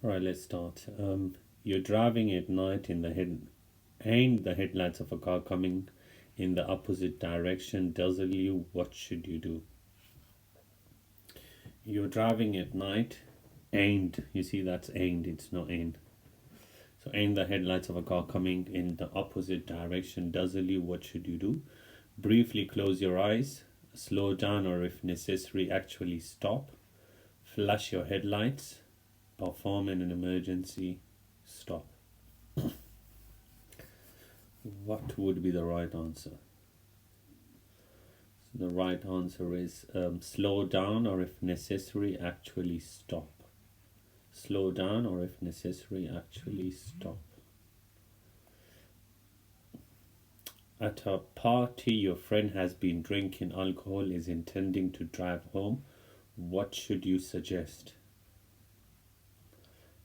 All right, let's start. You're driving at night and the headlights of a car coming in the opposite direction dazzle you. What should you do? You're driving at night and you see that's and, it's not in. So and the headlights of a car coming in the opposite direction dazzle you. What should you do? Briefly close your eyes, slow down, or if necessary, actually stop. Flash your headlights, perform an emergency stop. What would be the right answer? So the right answer is slow down, or if necessary, actually stop. Slow down, or if necessary, actually stop. At a party, your friend has been drinking alcohol, is intending to drive home. What should you suggest?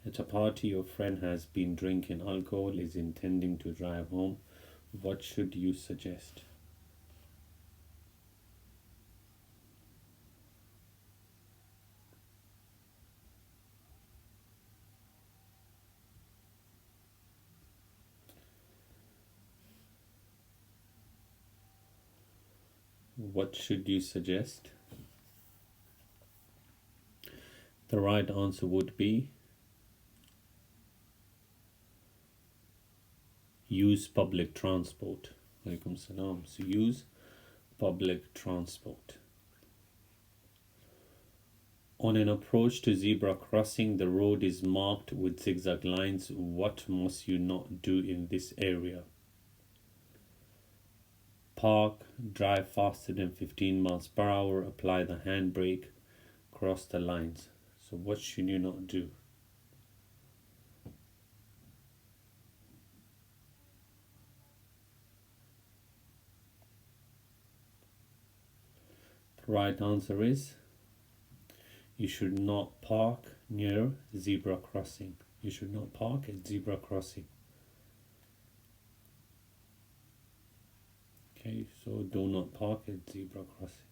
At a party, your friend has been drinking alcohol, is intending to drive home. What should you suggest? What should you suggest? The right answer would be use public transport. Alaikum salam. So use public transport. On an approach to zebra crossing, the road is marked with zigzag lines. What must you not do in this area? Park, drive faster than 15 miles per hour, apply the handbrake, cross the lines. So what should you not do? The right answer is you should not park near zebra crossing. You should not park at zebra crossing. Okay, so do not park at zebra crossing.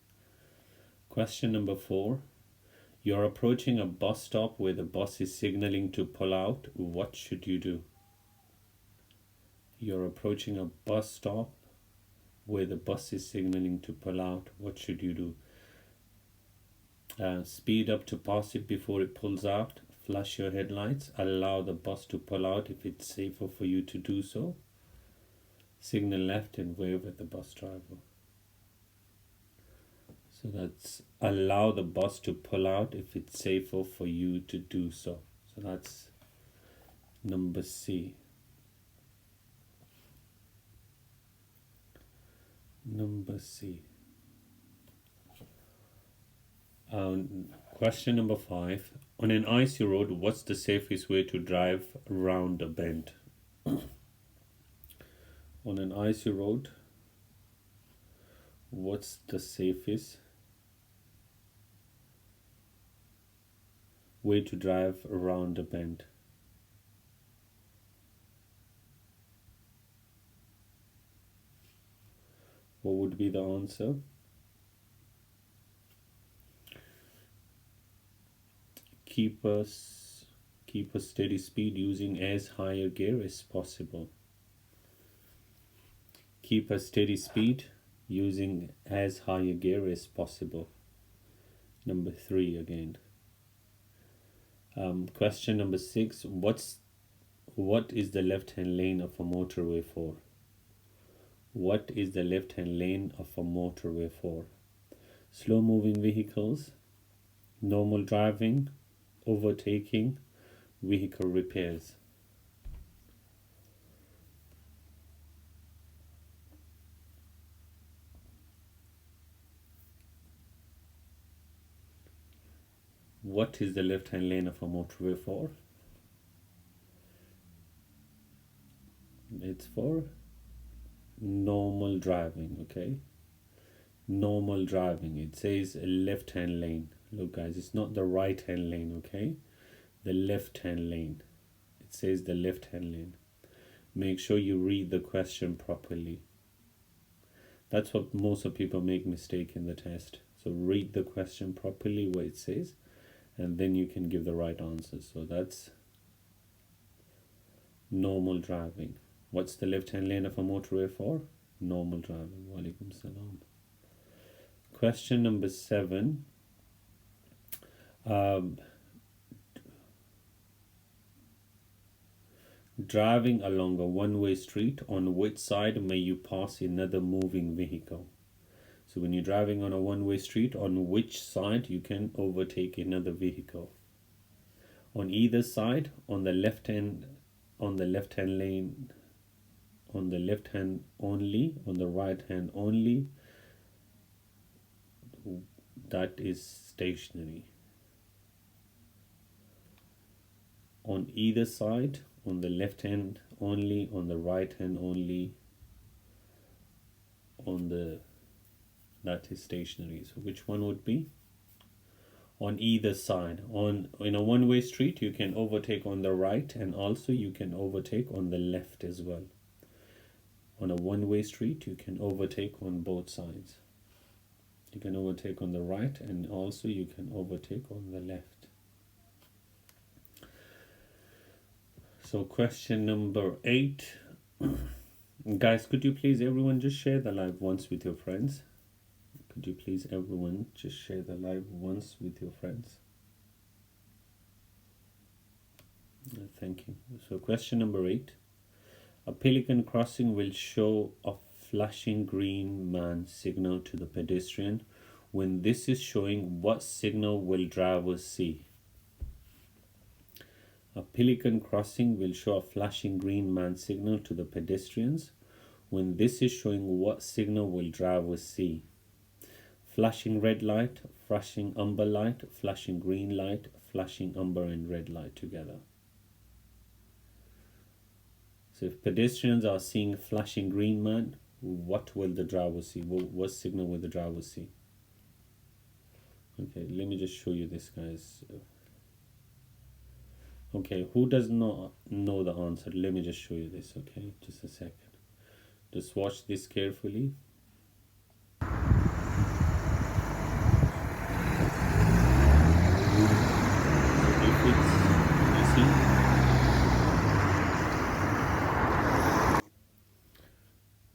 Question number 4. You're approaching a bus stop where the bus is signaling to pull out. What should you do? You're approaching a bus stop where the bus is signaling to pull out. What should you do? Speed up to pass it before it pulls out. Flash your headlights. Allow the bus to pull out if it's safer for you to do so. Signal left and wave at the bus driver. So that's allow the bus to pull out if it's safer for you to do so. So that's number C. Number C. Question number 5. On an icy road, what's the safest way to drive around a bend? On an icy road, what's the safest way to drive around a bend? What would be the answer? Keep a steady speed using as higher gear as possible. Keep a steady speed using as higher gear as possible. Number 3 again. Question number 6. What is the left-hand lane of a motorway for? What is the left-hand lane of a motorway for? Slow-moving vehicles, normal driving, overtaking, vehicle repairs. What is the left-hand lane of a motorway for? It's for normal driving, okay? Normal driving. It says left-hand lane. Look guys, it's not the right-hand lane, okay? The left-hand lane. It says the left-hand lane. Make sure you read the question properly. That's what most of people make mistake in the test. So read the question properly what it says, and then you can give the right answer. So that's Normal driving. What's the left-hand lane of a motorway for? Normal driving. Walaikum salam. Question number 7. Driving along a one-way street, on which side may you pass another moving vehicle? So when you're driving on a one-way street, on which side you can overtake another vehicle? On either side, on the left hand lane, on the left hand only, on the right hand only, that is stationary. On either side, on the left hand only, on the right hand only, that is stationary. So which one would be? On either side. In a one-way street, you can overtake on the right, and also you can overtake on the left as well. On a one-way street, you can overtake on both sides. You can overtake on the right, and also you can overtake on the left. So question number 8. Guys, could you please everyone just share the live once with your friends? Could you please everyone just share the live once with your friends? Thank you. So question number 8. A pelican crossing will show a flashing green man signal to the pedestrian. When this is showing, what signal will drivers see? A pelican crossing will show a flashing green man signal to the pedestrians. When this is showing, what signal will drivers see? Flashing red light, flashing amber light, flashing green light, flashing amber and red light together. So if pedestrians are seeing flashing green man, what will the driver see? What signal will the driver see? Okay, let me just show you this, guys. Okay, who does not know the answer? Let me just show you this, okay? Just a second. Just watch this carefully.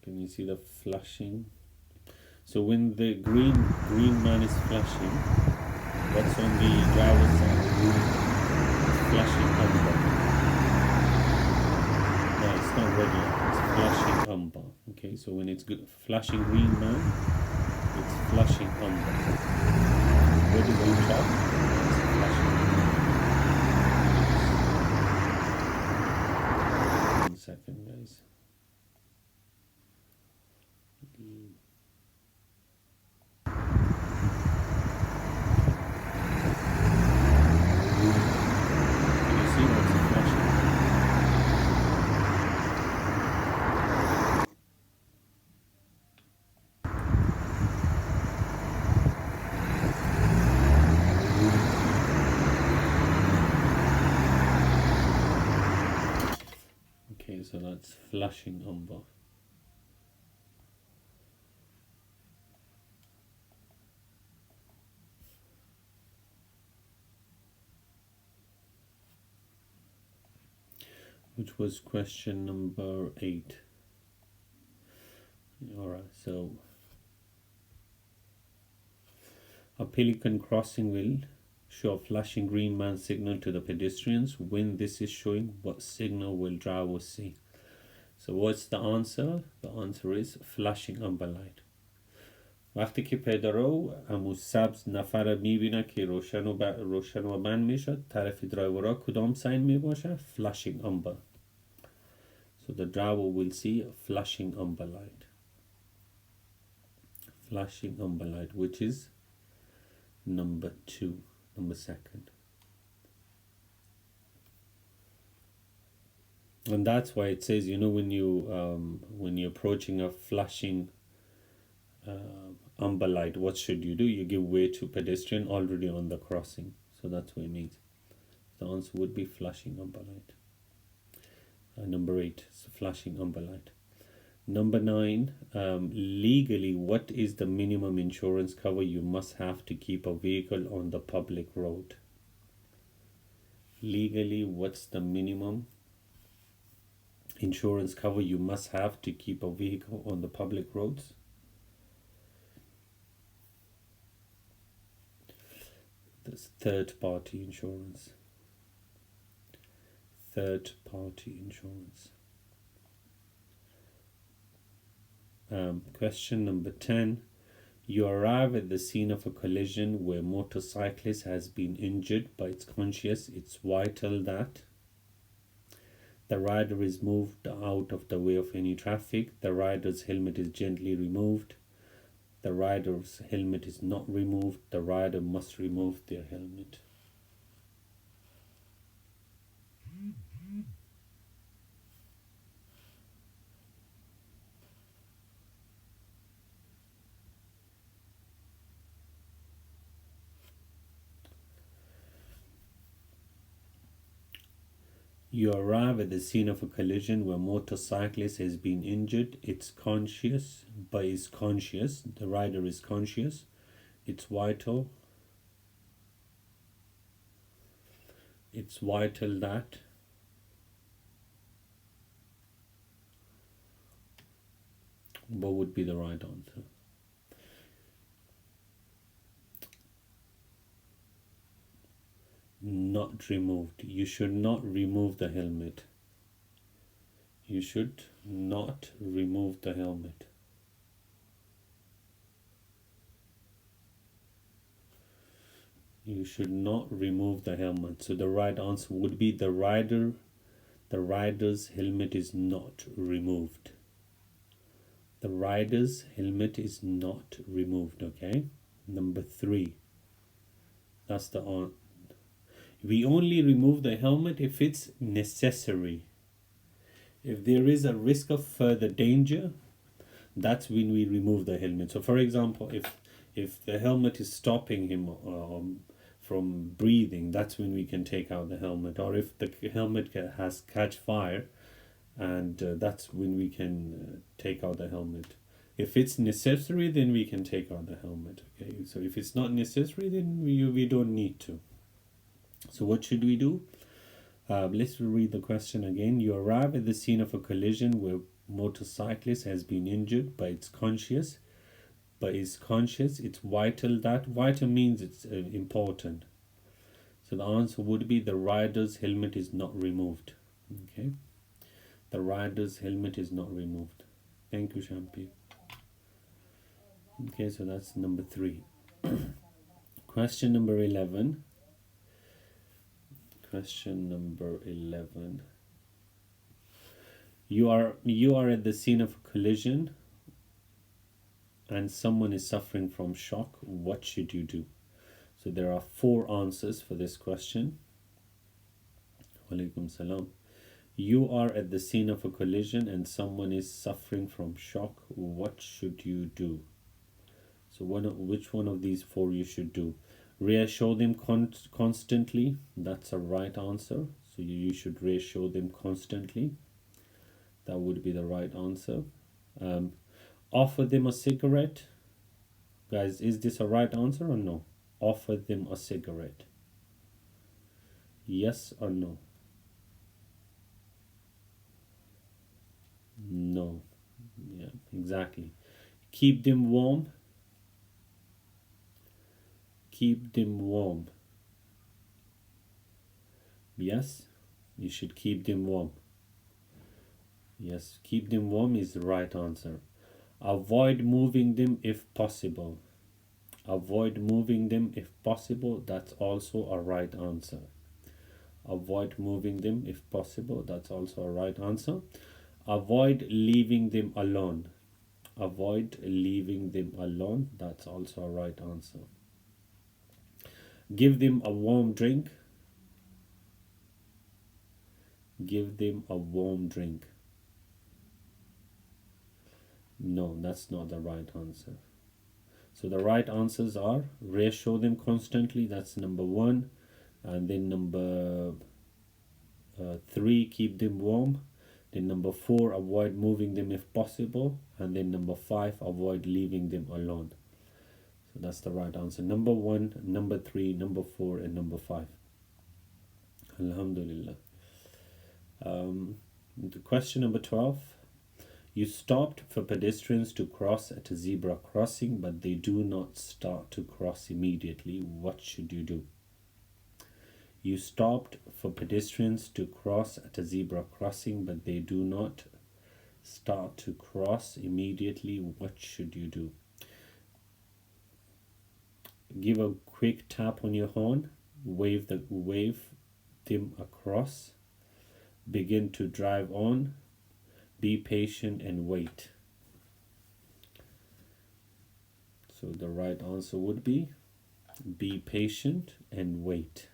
Can you see the flashing? So when the green man is flashing, what's on the driver's side? It's flashing amber. No, it's not red light, it's flashing amber. Okay, so when it's flashing green man, it's flashing amber. Red is on top, it's flashing amber. 1 second, guys. So that's flashing amber. Which was question number 8. Alright, so a pelican crossing will show a flashing green man signal to the pedestrians. When this is showing, what signal will drivers see? So what's the answer? The answer is flashing amber light. وقتی که پدرو همون سبز نفر میبینه که روشن و بند میشه، طرف درایورا کدام ساین میباشه؟ flashing amber. So the driver will see a flashing amber light. Flashing amber light, which is number 2, number 2nd. And that's why it says, you know, when you're approaching a flashing amber light, what should you do? You give way to pedestrian already on the crossing. So that's what it means. The answer would be flashing amber light. Number 8, so flashing amber light. Number 9, legally, what is the minimum insurance cover you must have to keep a vehicle on the public road? Legally, what's the minimum insurance cover you must have to keep a vehicle on the public roads? There's third party insurance. Third party insurance. Question number 10. You arrive at the scene of a collision where a motorcyclist has been injured, but it's conscious. It's vital that the rider is moved out of the way of any traffic. The rider's helmet is gently removed. The rider's helmet is not removed. The rider must remove their helmet. You arrive at the scene of a collision where a motorcyclist has been injured. It's conscious, but is conscious. The rider is conscious. It's vital. It's vital that what would be the right answer? Not removed. You should not remove the helmet. You should not remove the helmet. You should not remove the helmet. So the right answer would be the rider's helmet is not removed. The rider's helmet is not removed, okay? Number 3. That's the on. We only remove the helmet if it's necessary. If there is a risk of further danger, that's when we remove the helmet. So for example, if the helmet is stopping him from breathing, that's when we can take out the helmet. Or if the helmet has catch fire, and that's when we can take out the helmet. If it's necessary, then we can take out the helmet. Okay, so if it's not necessary, then we don't need to. So what should we do? Let's read the question again. You arrive at the scene of a collision where motorcyclist has been injured, but it's conscious. It's vital that. Vital means it's important. So the answer would be the rider's helmet is not removed. Okay. The rider's helmet is not removed. Thank you, Shampi. Okay, so that's number 3. Question number 11. Question number 11. You are at the scene of a collision and someone is suffering from shock. What should you do? So there are 4 answers for this question. Walaikum salam. You are at the scene of a collision and someone is suffering from shock. What should you do? So which one of these 4 you should do? Reassure them constantly. That's a right answer. So you should reassure them constantly. That would be the right answer. Offer them a cigarette. Guys, is this a right answer or no? Offer them a cigarette. Yes or no? No. Yeah, exactly. Keep them warm. Keep them warm. Yes, you should keep them warm. Yes, keep them warm is the right answer. Avoid moving them if possible. Avoid moving them if possible. That's also a right answer. Avoid moving them if possible. That's also a right answer. Avoid leaving them alone. Avoid leaving them alone. That's also a right answer. Give them a warm drink. Give them a warm drink. No, that's not the right answer. So the right answers are reassure them constantly. That's number 1. And then number 3, keep them warm. Then number 4, avoid moving them if possible. And then number 5, avoid leaving them alone. So that's the right answer. Number 1, number 3, number 4, and number 5. Alhamdulillah. Question number 12. You stopped for pedestrians to cross at a zebra crossing, but they do not start to cross immediately. What should you do? You stopped for pedestrians to cross at a zebra crossing, but they do not start to cross immediately. What should you do? Give a quick tap on your horn, wave them across, begin to drive on, be patient and wait. So the right answer would be patient and wait.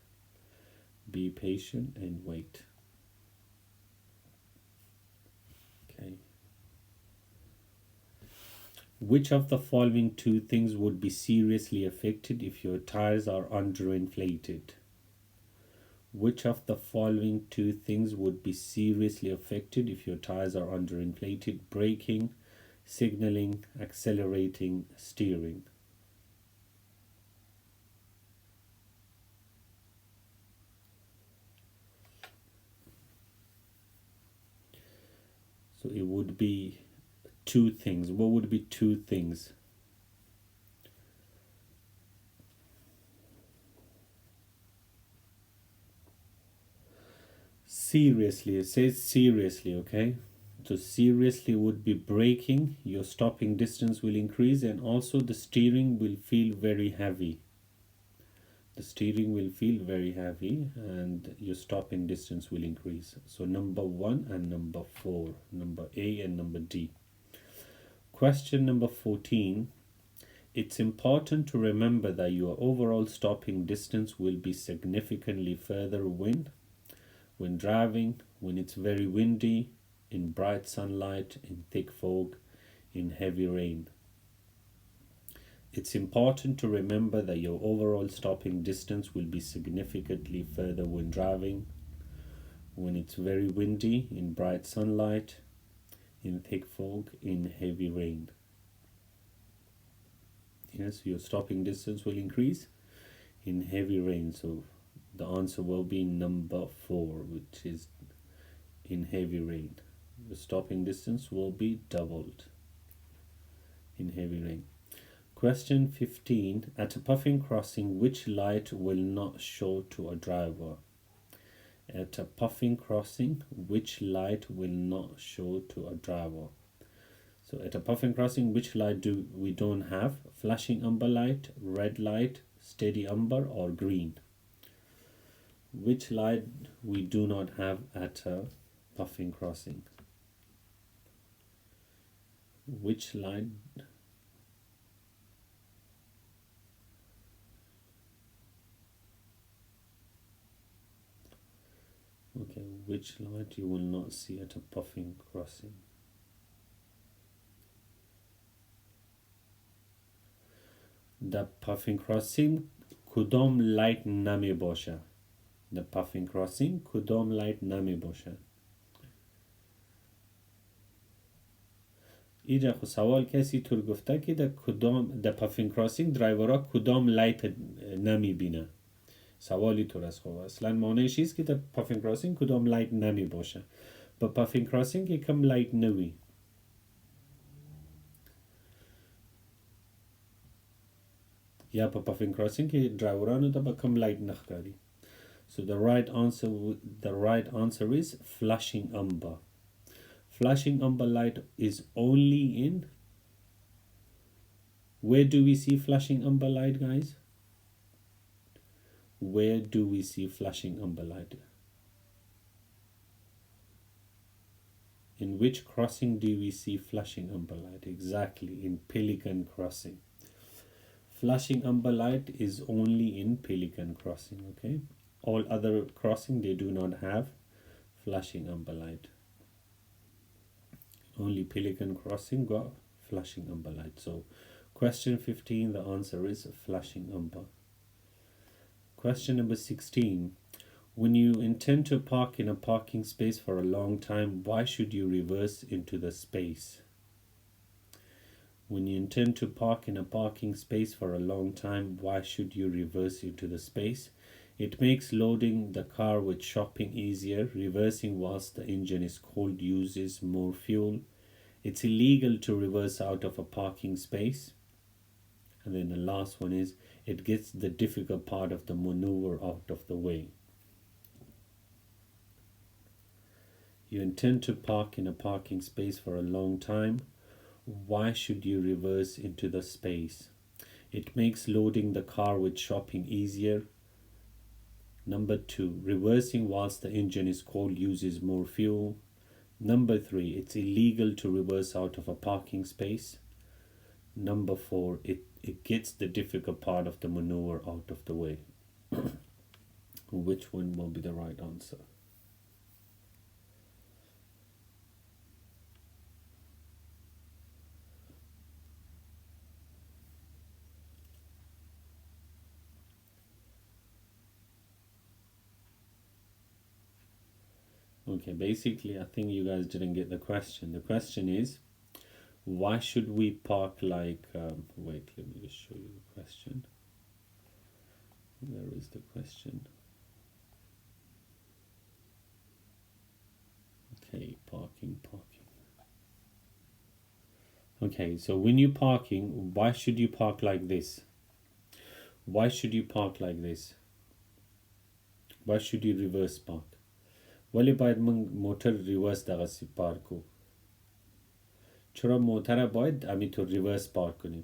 Be patient and wait. Okay. Which of the following two things would be seriously affected if your tires are underinflated? Which of the following two things would be seriously affected if your tires are underinflated? Braking, signaling, accelerating, steering. So it would be two things. What would be two things? Seriously, it says seriously, okay? So seriously would be braking, your stopping distance will increase, and also the steering will feel very heavy. The steering will feel very heavy and your stopping distance will increase. So number 1 and number 4, number A and number D. Question number 14. It's important to remember that your overall stopping distance will be significantly further when driving, when it's very windy, in bright sunlight, in thick fog, in heavy rain. It's important to remember that your overall stopping distance will be significantly further when driving, when it's very windy, in bright sunlight, in thick fog, in heavy rain. Yes, your stopping distance will increase in heavy rain. So the answer will be number 4, which is in heavy rain. The stopping distance will be doubled in heavy rain. Question 15. At a puffing crossing, which light will not show to a driver? At a puffing crossing, which light will not show to a driver? So at a puffing crossing, which light do we don't have? Flashing amber light, red light, steady amber, or green? Which light we do not have at a puffing crossing? Which light? Okay, which light you will not see at a puffing crossing? The puffing crossing کدام لایت نمی باشه. The puffing crossing کدام لایت نمی باشه. اینجا خود سوال کسی طور گفته که در puffing crossing درایورها کدام لایت نمی بینه. سوالی طور است. خب اصلا معنیش است که در puffing crossing کدام لایت نمی باشه. با puffing crossing یکم لایت نوی. یا په puffing crossing کې ډرایورانو ته به کم لایټ نه ښکاري. So the right answer is flashing amber. Flashing amber light is only in, where do we see flashing amber light, guys? Where do we see flashing amber light? In which crossing do we see flashing amber light? Exactly, in Pelican Crossing. Flashing amber light is only in Pelican Crossing, okay? All other crossing, they do not have flashing amber light. Only Pelican Crossing got flashing amber light. So question 15, the answer is flashing amber. Question number 16. When you intend to park in a parking space for a long time, why should you reverse into the space? When you intend to park in a parking space for a long time, why should you reverse into the space? It makes loading the car with shopping easier. Reversing whilst the engine is cold uses more fuel. It's illegal to reverse out of a parking space. And then the last one is, it gets the difficult part of the maneuver out of the way. You intend to park in a parking space for a long time. Why should you reverse into the space? It makes loading the car with shopping easier. Number 2, reversing whilst the engine is cold uses more fuel. Number 3, it's illegal to reverse out of a parking space. Number 4, it gets the difficult part of the maneuver out of the way. Which one will be the right answer? Okay, basically, I think you guys didn't get the question. The question is, why should we park like, wait, let me just show you the question. Where is the question? Okay, parking. Okay, so when you're parking, why should you park like this? Why should you park like this? Why should you reverse park? ولی باید من موتور ریورس دقیقی پارک کو چرا موتور باید همینطور ریورس پارک کنیم.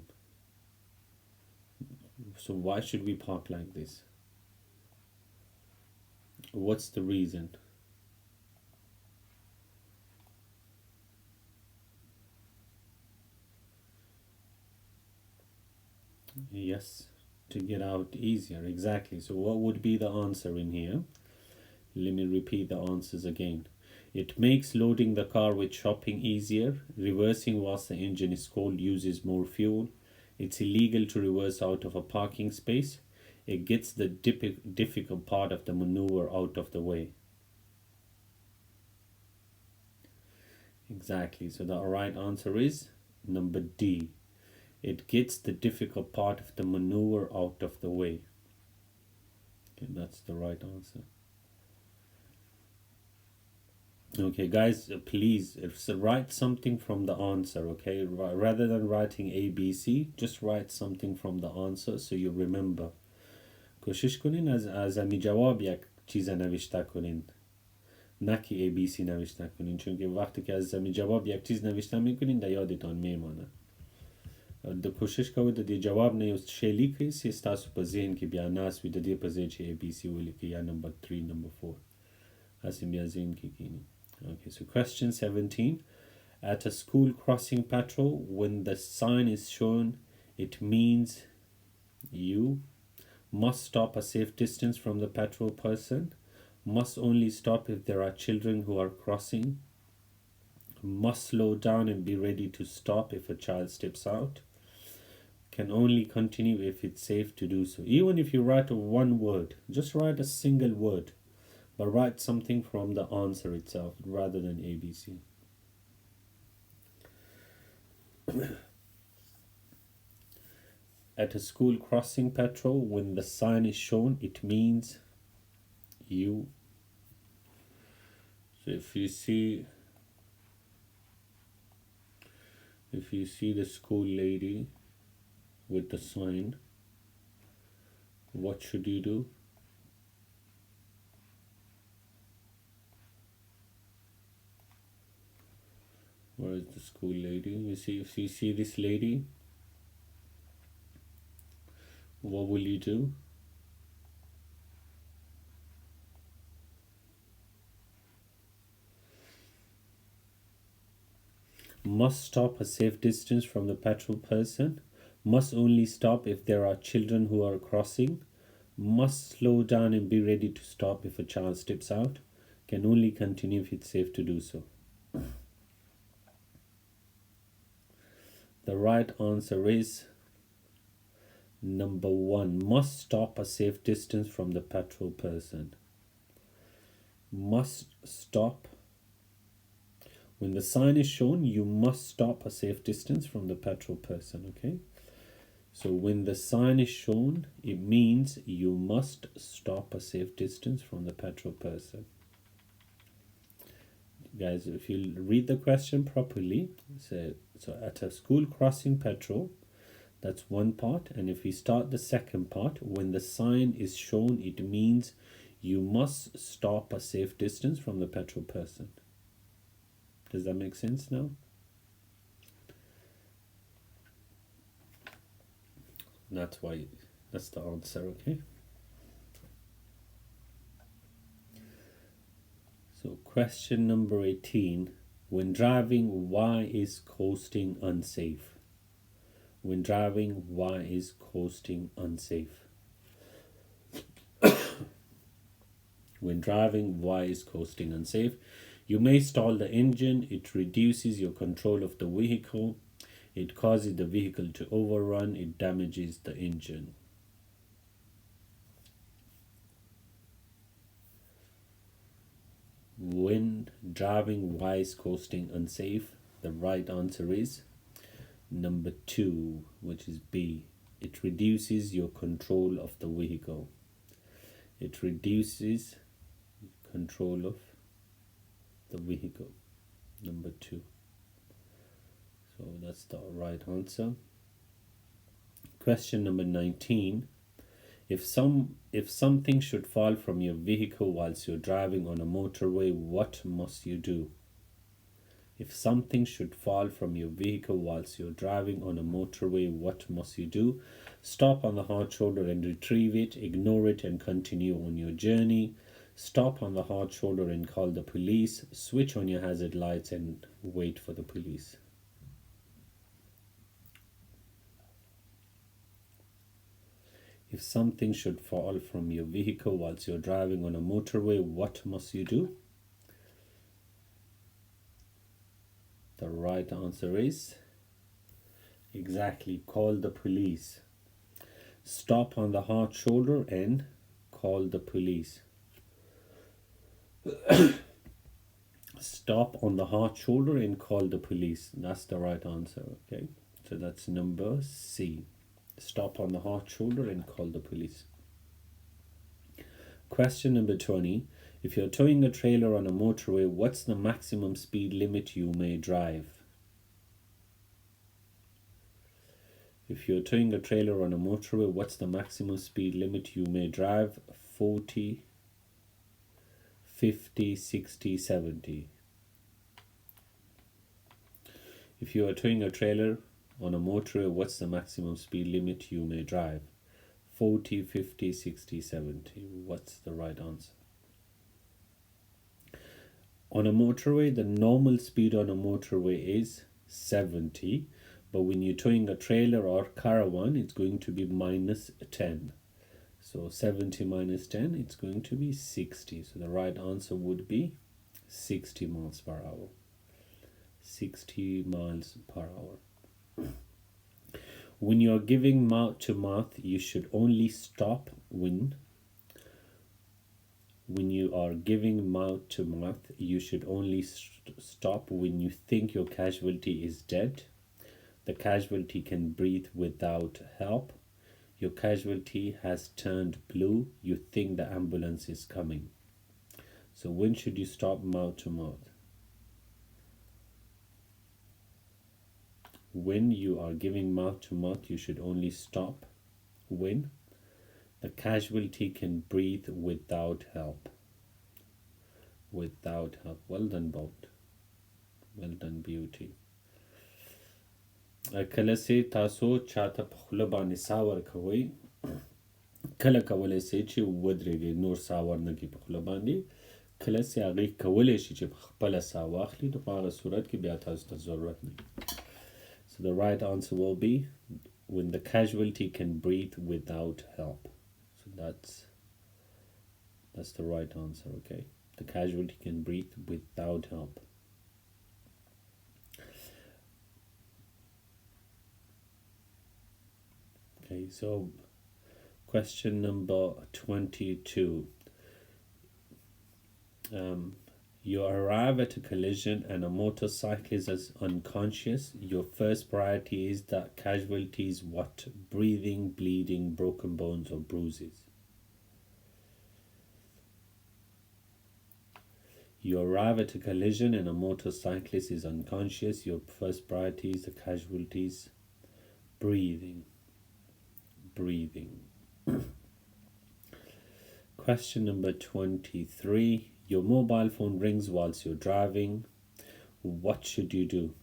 So why should we park like this? What's the reason? Yes, to get out easier, exactly. So what would be the answer in here? Let me repeat the answers again. It makes loading the car with shopping easier. Reversing whilst the engine is cold uses more fuel. It's illegal to reverse out of a parking space. It gets the difficult part of the maneuver out of the way. Exactly. So the right answer is number D. It gets the difficult part of the maneuver out of the way. Okay, that's the right answer. Okay, guys, please write something from the answer, okay? Rather than writing A, B, C, just write something from the answer so you remember. کوشش کنین از امی جواب یک چیز نوشته کنین، نه که A, B, C نوشته کنین، چون که وقتی که از امی جواب یک چیز نوشته میکنین در یادتان میمانه. د کوشش کوئ د دې جواب نه یو شی لیکئ چې ستاسو په ذهن کې بیا ناست وي د دې په ځای چې A, B, C ولیکئ یا نمبر 3 نمبر 4 هسې بیا ذهن کې کینی. Okay, so question 17. At a school crossing patrol, when the sign is shown, it means you must stop a safe distance from the patrol person, must only stop if there are children who are crossing, must slow down and be ready to stop if a child steps out, can only continue if it's safe to do so. Even if you write one word, just write a single word, but write something from the answer itself rather than ABC. At a school crossing patrol, when the sign is shown, it means you. So if you see the school lady with the sign, what should you do? Where is the school lady? If you see this lady, what will you do? Must stop a safe distance from the patrol person. Must only stop if there are children who are crossing. Must slow down and be ready to stop if a child steps out. Can only continue if it's safe to do so. The right answer is number 1. Must stop a safe distance from the patrol person. Must stop. When the sign is shown, you must stop a safe distance from the patrol person, okay? So when the sign is shown, it means you must stop a safe distance from the petrol person. Guys, if you read the question properly, so at a school crossing petrol, that's one part. And if we start the second part, when the sign is shown, it means you must stop a safe distance from the petrol person. Does that make sense now? That's the answer, okay? So question number 18. When driving, why is coasting unsafe? When driving, why is coasting unsafe? When driving, why is coasting unsafe? You may stall the engine. It reduces your control of the vehicle. It causes the vehicle to overrun. It damages the engine. When driving, why is coasting unsafe? The right answer is number 2, which is B. It reduces your control of the vehicle. It reduces control of the vehicle. Number 2. So that's the right answer. Question number 19. If something should fall from your vehicle whilst you're driving on a motorway, what must you do? If something should fall from your vehicle whilst you're driving on a motorway, what must you do? Stop on the hard shoulder and retrieve it, ignore it and continue on your journey. Stop on the hard shoulder and call the police. Switch on your hazard lights and wait for the police. If something should fall from your vehicle whilst you're driving on a motorway, what must you do? The right answer is exactly call the police. Stop on the hard shoulder and call the police. Stop on the hard shoulder and call the police. That's the right answer, okay? So that's number C. Stop on the hard shoulder and call the police. Question number 20. If you're towing a trailer on a motorway, what's the maximum speed limit you may drive? If you're towing a trailer on a motorway, what's the maximum speed limit you may drive? 40, 50, 60, 70. If you are towing a trailer on a motorway, what's the maximum speed limit you may drive? 40, 50, 60, 70. What's the right answer? On a motorway, the normal speed on a motorway is 70. But when you're towing a trailer or caravan, it's going to be minus 10. So 70 minus 10, it's going to be 60. So the right answer would be 60 miles per hour. 60 miles per hour. When you're giving mouth to mouth, you should only stop when you are giving mouth to mouth, you should only stop when you think your casualty is dead. The casualty can breathe without help. Your casualty has turned blue. You think the ambulance is coming. So when should you stop mouth to mouth? When you are giving mouth to mouth, you should only stop when the casualty can breathe without help. Without help. Well done, Bolt. Well done, Beauty. کله سي تاسو چاته په خوله باندې سا ورکوئ کله کولی سئ چې ودرېږئ نور سا ورنکړئ په خوله باندې کله سي هغې کولی شي چې په خپله سا واخلي نو په هغه صورت کې بیا تاسو ته ضرورت نه So the right answer will be when the casualty can breathe without help. So that's the right answer, okay? The casualty can breathe without help. Okay, so question number 22. You arrive at a collision and a motorcyclist is unconscious. Your first priority is that casualties what? Breathing, bleeding, broken bones, or bruises. You arrive at a collision and a motorcyclist is unconscious. Your first priority is the casualties. Breathing. Question number 23. Your mobile phone rings whilst you're driving. What should you do?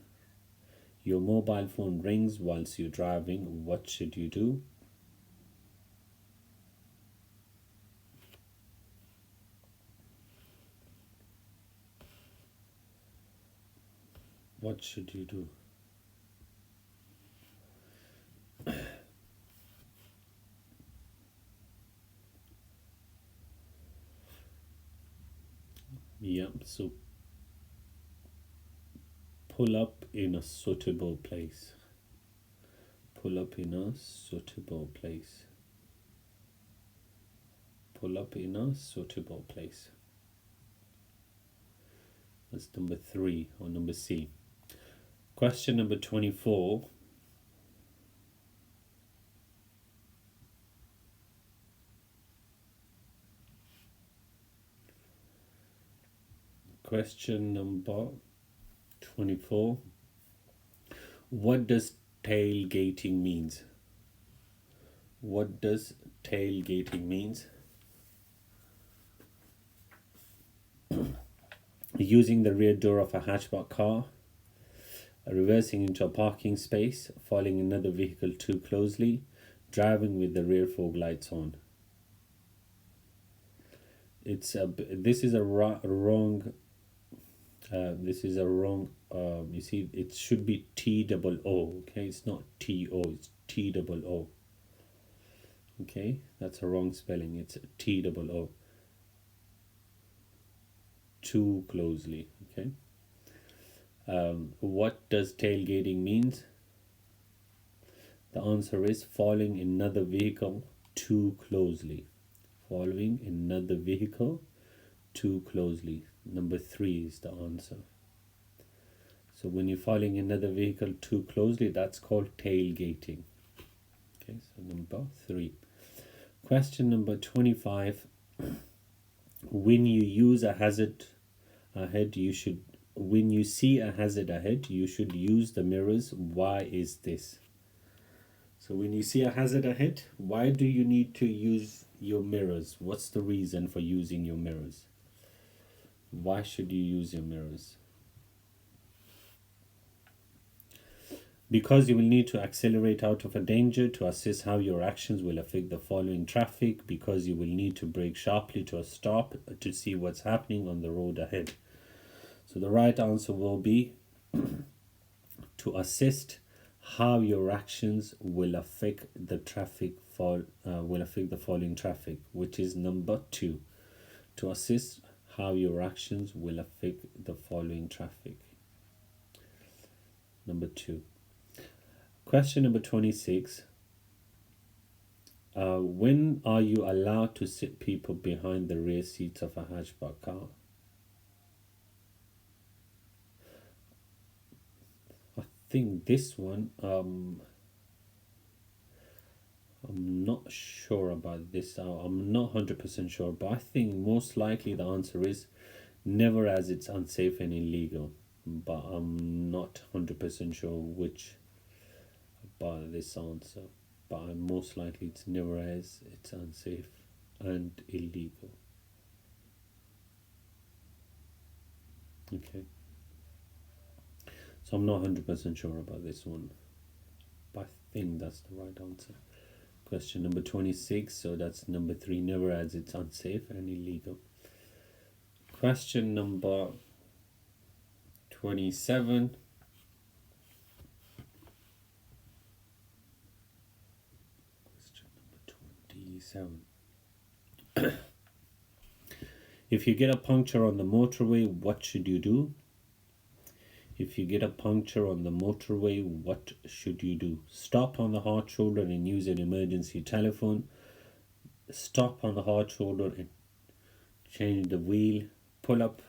Your mobile phone rings whilst you're driving. What should you do? What should you do? Yeah, so pull up in a suitable place. Pull up in a suitable place. Pull up in a suitable place. That's number 3 or number C. Question number 24. Question number 24. What does tailgating means? What does tailgating means? Using the rear door of a hatchback car, reversing into a parking space, following another vehicle too closely, driving with the rear fog lights on. This is a wrong. You see, it should be TOO. Okay, it's not TO. It's TOO. Okay, that's a wrong spelling. It's TOO. Too closely. Okay. What does tailgating means? The answer is following another vehicle too closely. Following another vehicle too closely. Number 3 is the answer. So when you're following another vehicle too closely, that's called tailgating. Okay, so number 3. Question number 25. When you use a hazard ahead, when you see a hazard ahead, you should use the mirrors. Why is this? So when you see a hazard ahead, why do you need to use your mirrors? What's the reason for using your mirrors? Why should you use your mirrors? Because you will need to accelerate out of a danger to assess how your actions will affect the following traffic. Because you will need to brake sharply to a stop to see what's happening on the road ahead. So the right answer will be to assist how your actions will affect the following traffic, which is number 2. To assist how your actions will affect the following traffic. Number 2. Question number 26. When are you allowed to sit people behind the rear seats of a hatchback car? I think this one, I'm not sure about this. I'm not 100% sure, but I think most likely the answer is never, as it's unsafe and illegal. But I'm not 100% sure which about this answer. But most likely it's never, as it's unsafe and illegal. Okay. So I'm not 100% sure about this one, but I think that's the right answer. Question number 26, so that's number 3, never, as it's unsafe and illegal. Question number 27. Question number 27. If you get a puncture on the motorway, what should you do? If you get a puncture on the motorway, what should you do? Stop on the hard shoulder and use an emergency telephone. Stop on the hard shoulder and change the wheel. Pull up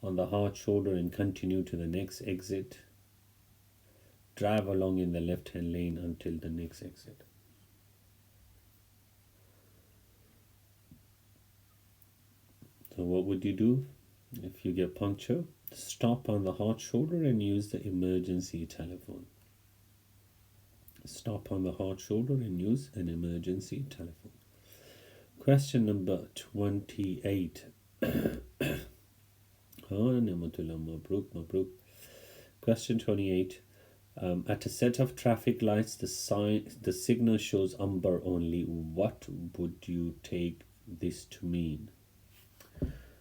on the hard shoulder and continue to the next exit. Drive along in the left-hand lane until the next exit. So what would you do if you get puncture? Stop on the hard shoulder and use the emergency telephone. Stop on the hard shoulder and use an emergency telephone. Question number 28. Question 28. At a set of traffic lights, the signal shows amber only. What would you take this to mean?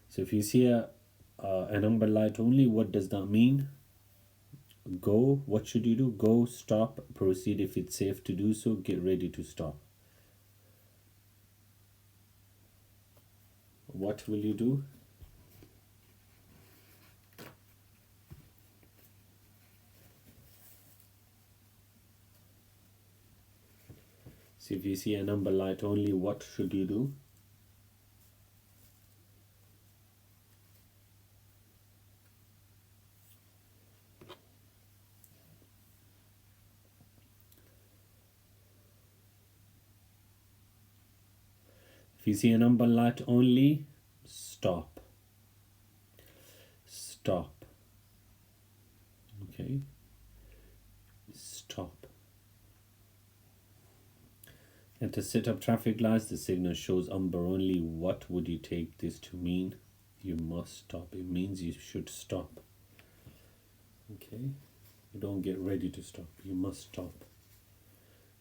So if you see an amber light only, what does that mean? Go. What should you do? Go, stop, proceed if it's safe to do so, get ready to stop. What will you do? So if you see an amber light only, what should you do? If you see an amber light only, stop. Stop. Okay. Stop. At a set of traffic lights, the signal shows amber only. What would you take this to mean? You must stop. It means you should stop. Okay. You don't get ready to stop. You must stop.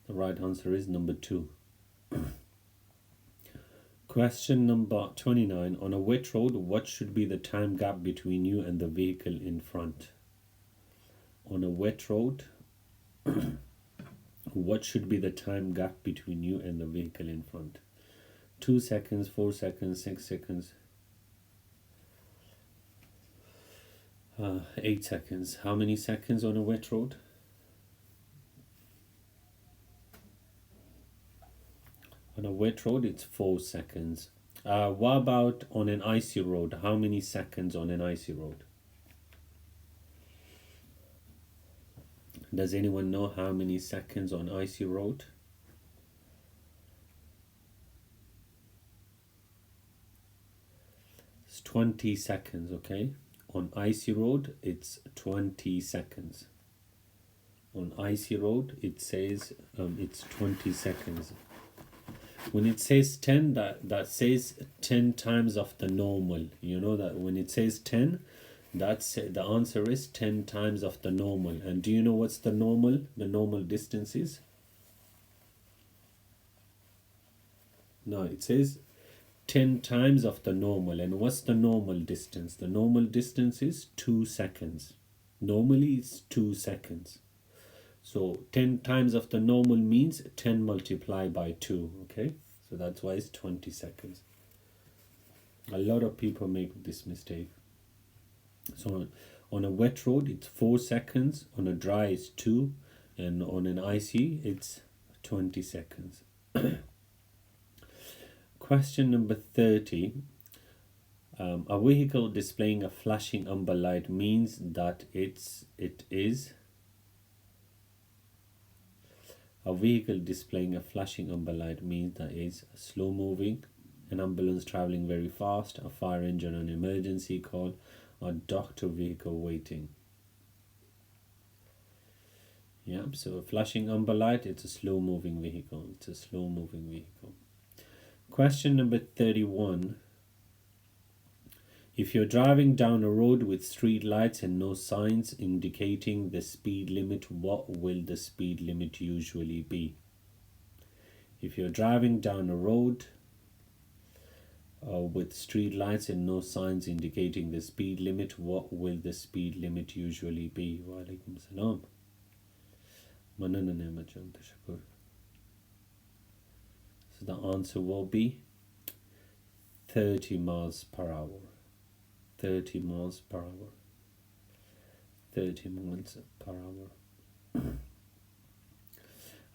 The right answer is number 2. Question number 29. On a wet road, what should be the time gap between you and the vehicle in front? On a wet road, what should be the time gap between you and the vehicle in front? 2 seconds, 4 seconds, 6 seconds, 8 seconds. How many seconds on a wet road? On a wet road, it's 4 seconds. What about on an icy road? How many seconds on an icy road? Does anyone know how many seconds on icy road? It's 20 seconds, okay? On icy road, it's 20 seconds. On icy road, it says it's 20 seconds. When it says 10, that says 10 times of the normal. You know that when it says 10, that's the answer is 10 times of the normal. And do you know what's the normal? The normal distance is? No, it says 10 times of the normal. And what's the normal distance? The normal distance is 2 seconds. Normally it's 2 seconds. So 10 times of the normal means 10 multiplied by 2, okay? So that's why it's 20 seconds. A lot of people make this mistake. So on a wet road, it's 4 seconds. On a dry, it's 2. And on an icy, it's 20 seconds. Question number 30. A vehicle displaying a flashing amber light means that it is... A vehicle displaying a flashing amber light means that it's slow moving, an ambulance traveling very fast, a fire engine on emergency call, or doctor vehicle waiting. Yeah, so a flashing amber light, it's a slow moving vehicle. It's a slow moving vehicle. Question number 31. If you're driving down a road with street lights and no signs indicating the speed limit, what will the speed limit usually be? If you're driving down a road with street lights and no signs indicating the speed limit, what will the speed limit usually be? Wa alaikum salam. So the answer will be 30 miles per hour. 30 miles per hour. 30 miles per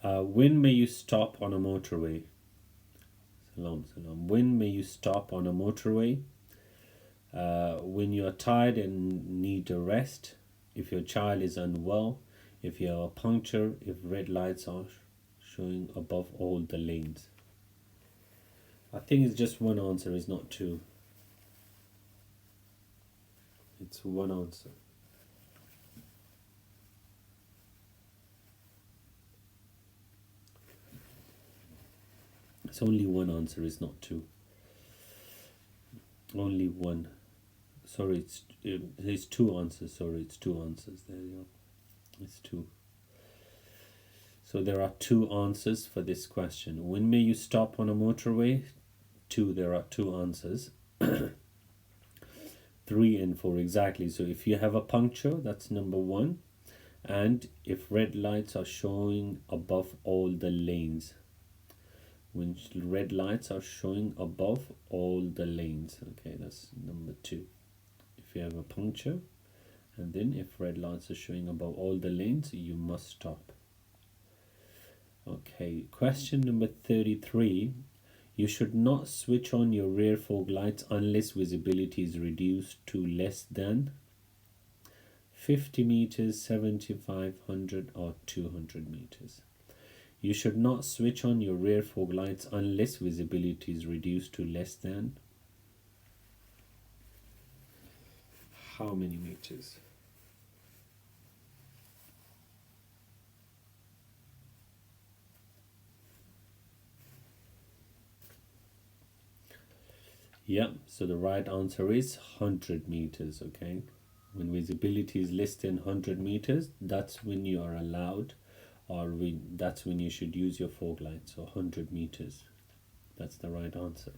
hour. When may you stop on a motorway? Salam, salam. When may you stop on a motorway? when you're tired and need a rest, if your child is unwell, if you have a puncture, if red lights are showing above all the lanes. I think it's just one answer, it's not two. It's one answer. It's only one answer, it's not two. Only one. Sorry, it's two answers. Sorry, it's two answers. There you go. It's two. So there are two answers for this question. When may you stop on a motorway? Two. There are two answers. 3 and 4 exactly. So if you have a puncture, that's number 1. And if red lights are showing above all the lanes. When red lights are showing above all the lanes. Okay, that's number 2. If you have a puncture, and then if red lights are showing above all the lanes, you must stop. Okay, question number 33. You should not switch on your rear fog lights unless visibility is reduced to less than 50 meters, 7,500 or 200 meters. You should not switch on your rear fog lights unless visibility is reduced to less than how many meters? Yeah, so the right answer is 100 meters, okay? When visibility is less than 100 meters, that's when you are allowed, or that's when you should use your fog light. So 100 meters, that's the right answer.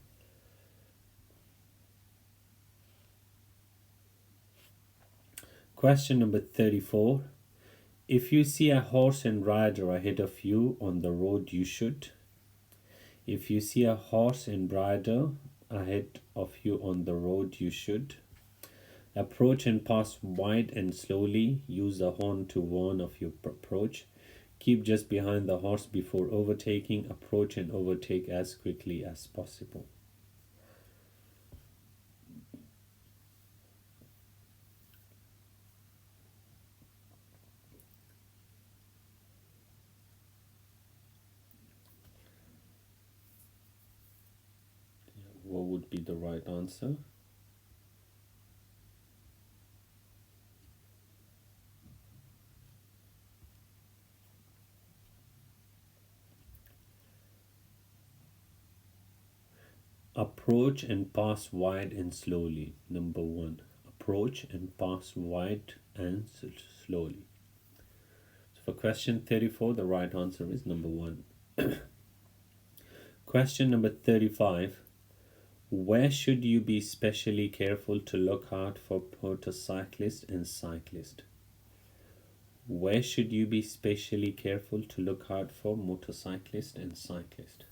Question number 34. If you see a horse and rider ahead of you on the road, you should. If you see a horse and rider ahead of you on the road, you should approach and pass wide and slowly. Use the horn to warn of your approach. Keep just behind the horse before overtaking. Approach and overtake as quickly as possible. What would be the right answer? Approach and pass wide and slowly. Number 1. Approach and pass wide and slowly. So for question 34, the right answer is number 1. Question number 35. Where should you be especially careful to look out for motorcyclists and cyclists? Where should you be especially careful to look out for motorcyclists and cyclists?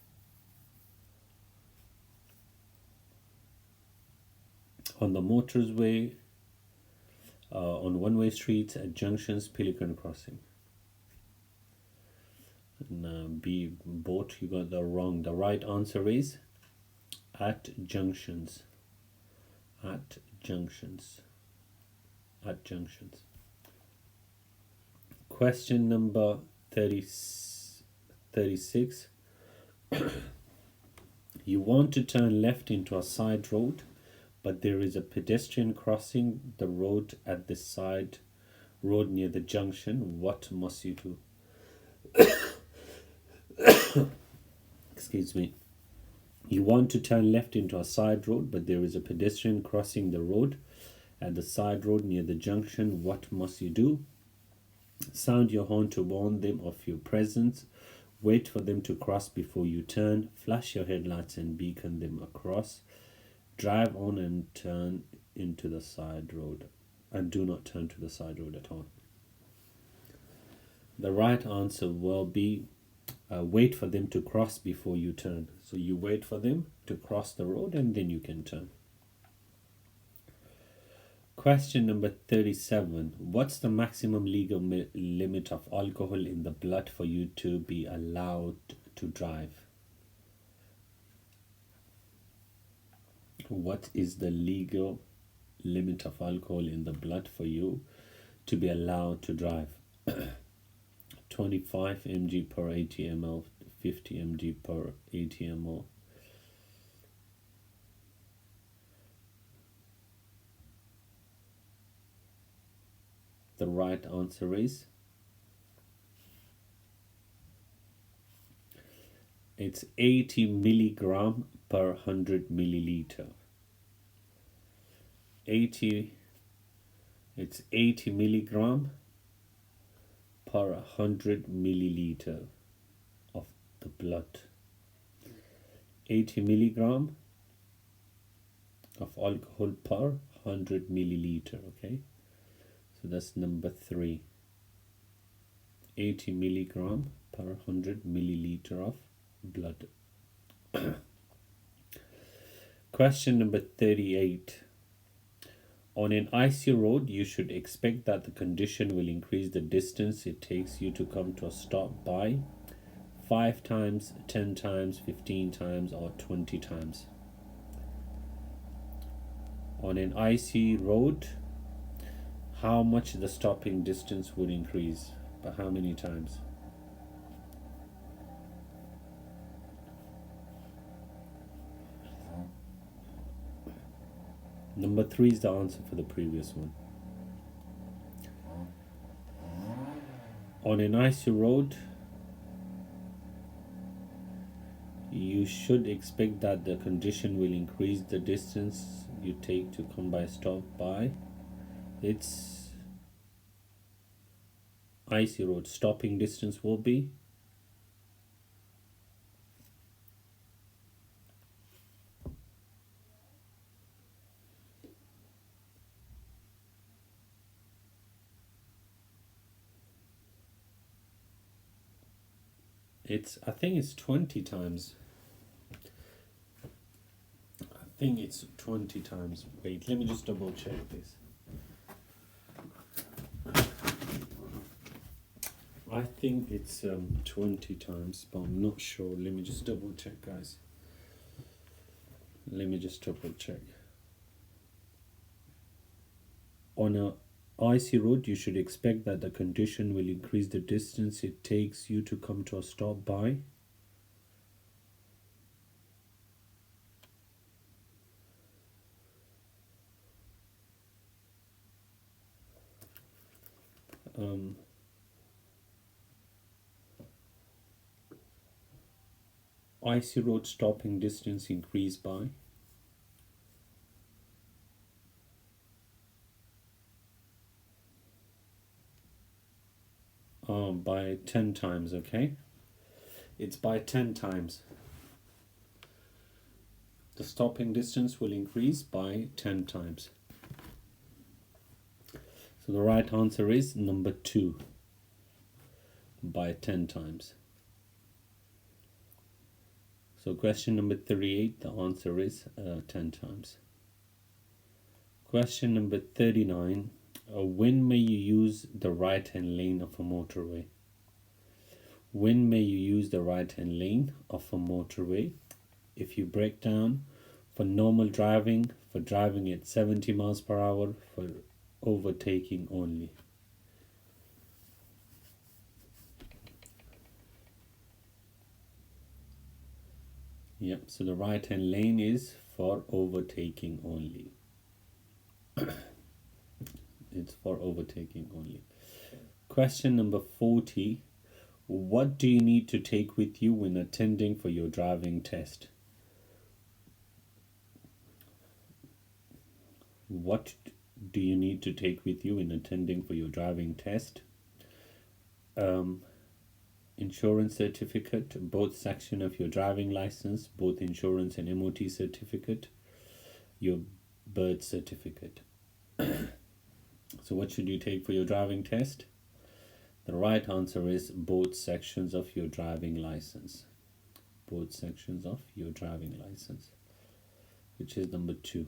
On the motorway, on one-way streets, at junctions, pelican crossing. And B, both you got the wrong. The right answer is at junctions. At junctions. At junctions. Question number 36. You want to turn left into a side road, but there is a pedestrian crossing the road at the side road near the junction. What must you do? Excuse me. You want to turn left into a side road, but there is a pedestrian crossing the road at the side road near the junction. What must you do? Sound your horn to warn them of your presence. Wait for them to cross before you turn. Flash your headlights and beacon them across. Drive on and turn into the side road. And do not turn to the side road at all. The right answer will be wait for them to cross before you turn. So you wait for them to cross the road and then you can turn. Question number 37. What's the maximum legal limit of alcohol in the blood for you to be allowed to drive? What is the legal limit of alcohol in the blood for you to be allowed to drive. 25 mg per 80 ml, 50 mg per 80 ml. The right answer is it's 80 milligram per 100 milliliter. It's 80 milligram per 100 milliliter of the blood. 80 milligram of alcohol per 100 milliliter. Okay, so that's number 3. 80 milligram per 100 milliliter of blood. Question number 38. On an icy road, you should expect that the condition will increase the distance it takes you to come to a stop by 5 times, 10 times, 15 times, or 20 times. On an icy road, how much the stopping distance would increase? By how many times? Number 3 is the answer for the previous one. On an icy road, you should expect that the condition will increase the distance you take to come by stop by. It's icy road. Stopping distance will be I think it's 20 times. I think it's 20 times. Wait, let me just double check this. I think it's 20 times, but I'm not sure. Let me just double check, guys. Let me just double check. On a icy road, you should expect that the condition will increase the distance it takes you to come to a stop by. Icy road stopping distance increased by by 10 times. Okay, it's by 10 times. The stopping distance will increase by 10 times. So the right answer is number 2, by 10 times. So question number 38, the answer is 10 times. Question number 39, when may you use the right-hand lane of a motorway? When may you use the right-hand lane of a motorway? If you break down for normal driving, for driving at 70 miles per hour, for overtaking only. Yep, so the right-hand lane is for overtaking only. It's for overtaking only. Question number 40. What do you need to take with you when attending for your driving test? What do you need to take with you in attending for your driving test? Insurance certificate, both section of your driving license, both insurance and MOT certificate, your birth certificate. So what should you take for your driving test? The right answer is both sections of your driving license. Both sections of your driving license, which is number 2.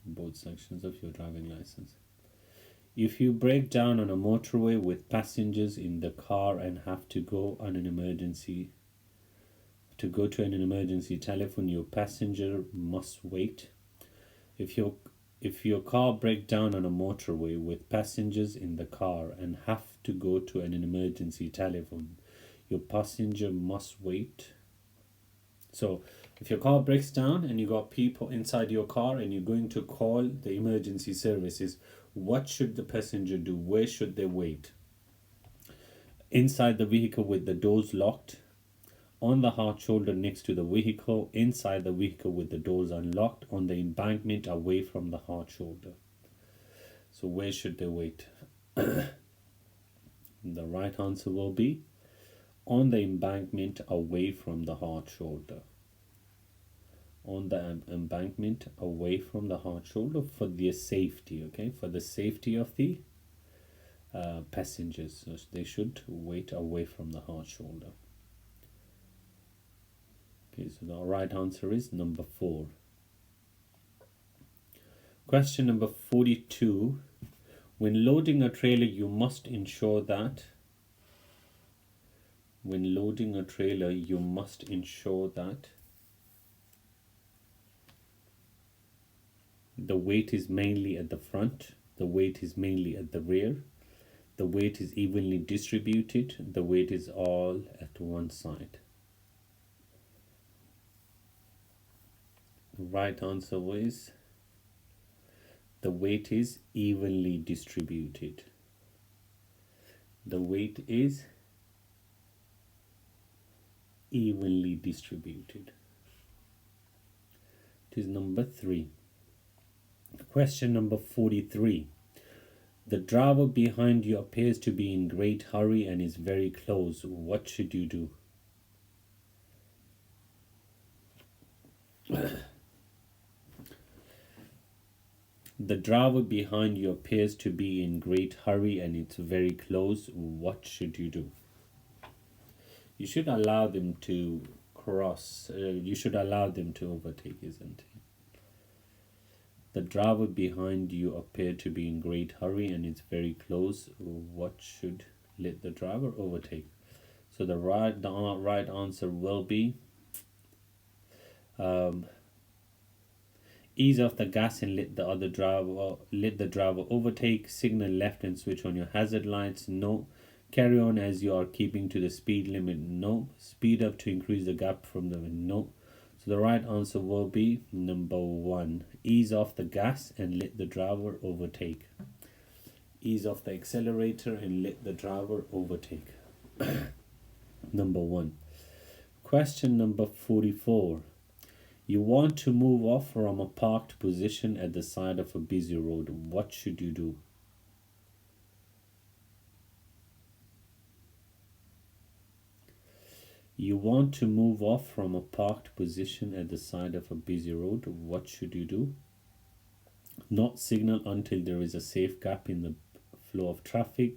Both sections of your driving license. If you break down on a motorway with passengers in the car and have to go on an emergency, to go to an emergency telephone, your passenger must wait. If your If your car breaks down on a motorway with passengers in the car and have to go to an emergency telephone, your passenger must wait. So, if your car breaks down and you got people inside your car and you're going to call the emergency services, what should the passenger do? Where should they wait? Inside the vehicle with the doors locked, on the hard shoulder next to the vehicle, inside the vehicle with the doors unlocked, on the embankment away from the hard shoulder. So where should they wait? The right answer will be on the embankment away from the hard shoulder. On the embankment away from the hard shoulder for their safety, okay? For the safety of the passengers. So they should wait away from the hard shoulder. Okay, so the right answer is number 4. Question number 42. When loading a trailer, you must ensure that the weight is mainly at the front, the weight is mainly at the rear, the weight is evenly distributed, the weight is all at one side. The right answer is the weight is evenly distributed. The weight is evenly distributed. It is number 3. Question number 43. The driver behind you appears to be in great hurry and is very close. What should you do? The driver behind you appears to be in great hurry and it's very close. What should you do? You should allow them to cross. You should allow them to overtake, isn't it? The driver behind you appeared to be in great hurry and it's very close. What should let the driver overtake? So the right answer will be ease off the gas and let the driver overtake. Signal left and switch on your hazard lights. No. Carry on as you are keeping to the speed limit. No. Speed up to increase the gap from the no. So the right answer will be number 1. Ease off the gas and let the driver overtake. Ease off the accelerator and let the driver overtake. Number 1. Question number 44. You want to move off from a parked position at the side of a busy road. What should you do? You want to move off from a parked position at the side of a busy road. What should you do? Not signal until there is a safe gap in the flow of traffic.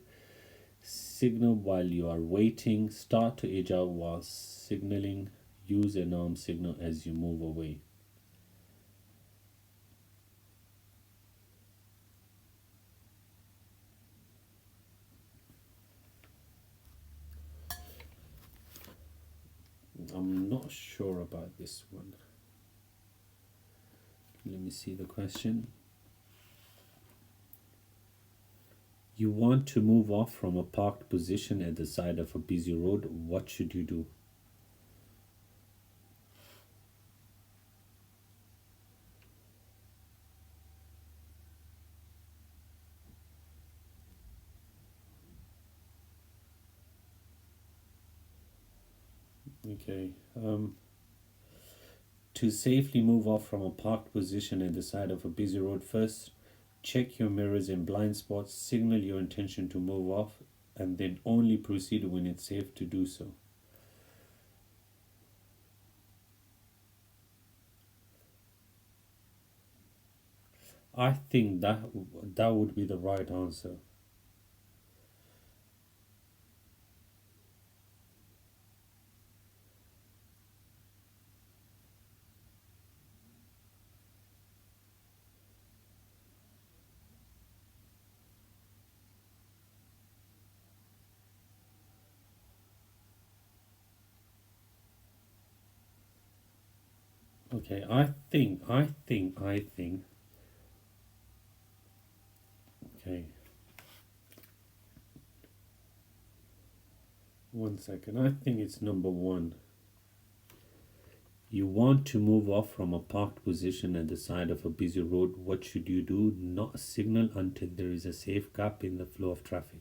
Signal while you are waiting. Start to edge out while signaling. Use an arm signal as you move away. I'm not sure about this one. Let me see the question. You want to move off from a parked position at the side of a busy road. What should you do? Okay. To safely move off from a parked position at the side of a busy road, first check your mirrors and blind spots, signal your intention to move off, and then only proceed when it's safe to do so. I think that would be the right answer. Okay, I think Okay. 1 second. I think it's number 1. You want to move off from a parked position at the side of a busy road. What should you do? Not signal until there is a safe gap in the flow of traffic.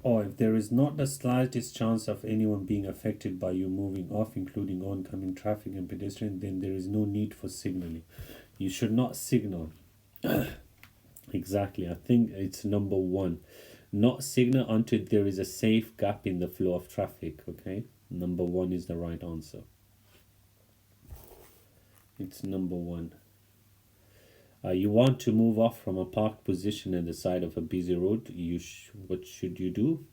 Or if there is not the slightest chance of anyone being affected by you moving off, including oncoming traffic and pedestrian, then there is no need for signaling. You should not signal. Exactly. I think it's number 1. Not signal until there is a safe gap in the flow of traffic. Okay. Number 1 is the right answer. It's number 1. You want to move off from a parked position at the side of a busy road. What should you do?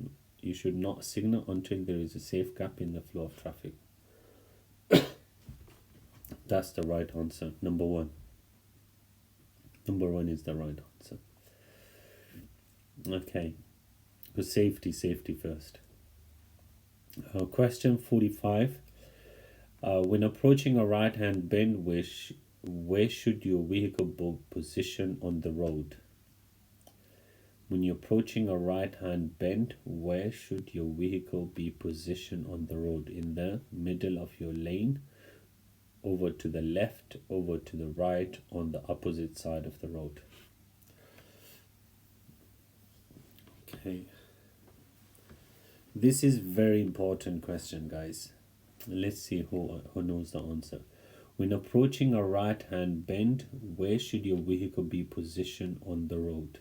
You should not signal until there is a safe gap in the flow of traffic. That's the right answer. Number 1. Number 1 is the right answer. Okay. So safety first. Question 45. When approaching a right-hand bend, where should your vehicle be positioned on the road? When you're approaching a right-hand bend, where should your vehicle be positioned on the road? In the middle of your lane, over to the left, over to the right, on the opposite side of the road. Okay. This is very important question, guys. Let's see who knows the answer. When approaching a right-hand bend, where should your vehicle be positioned on the road?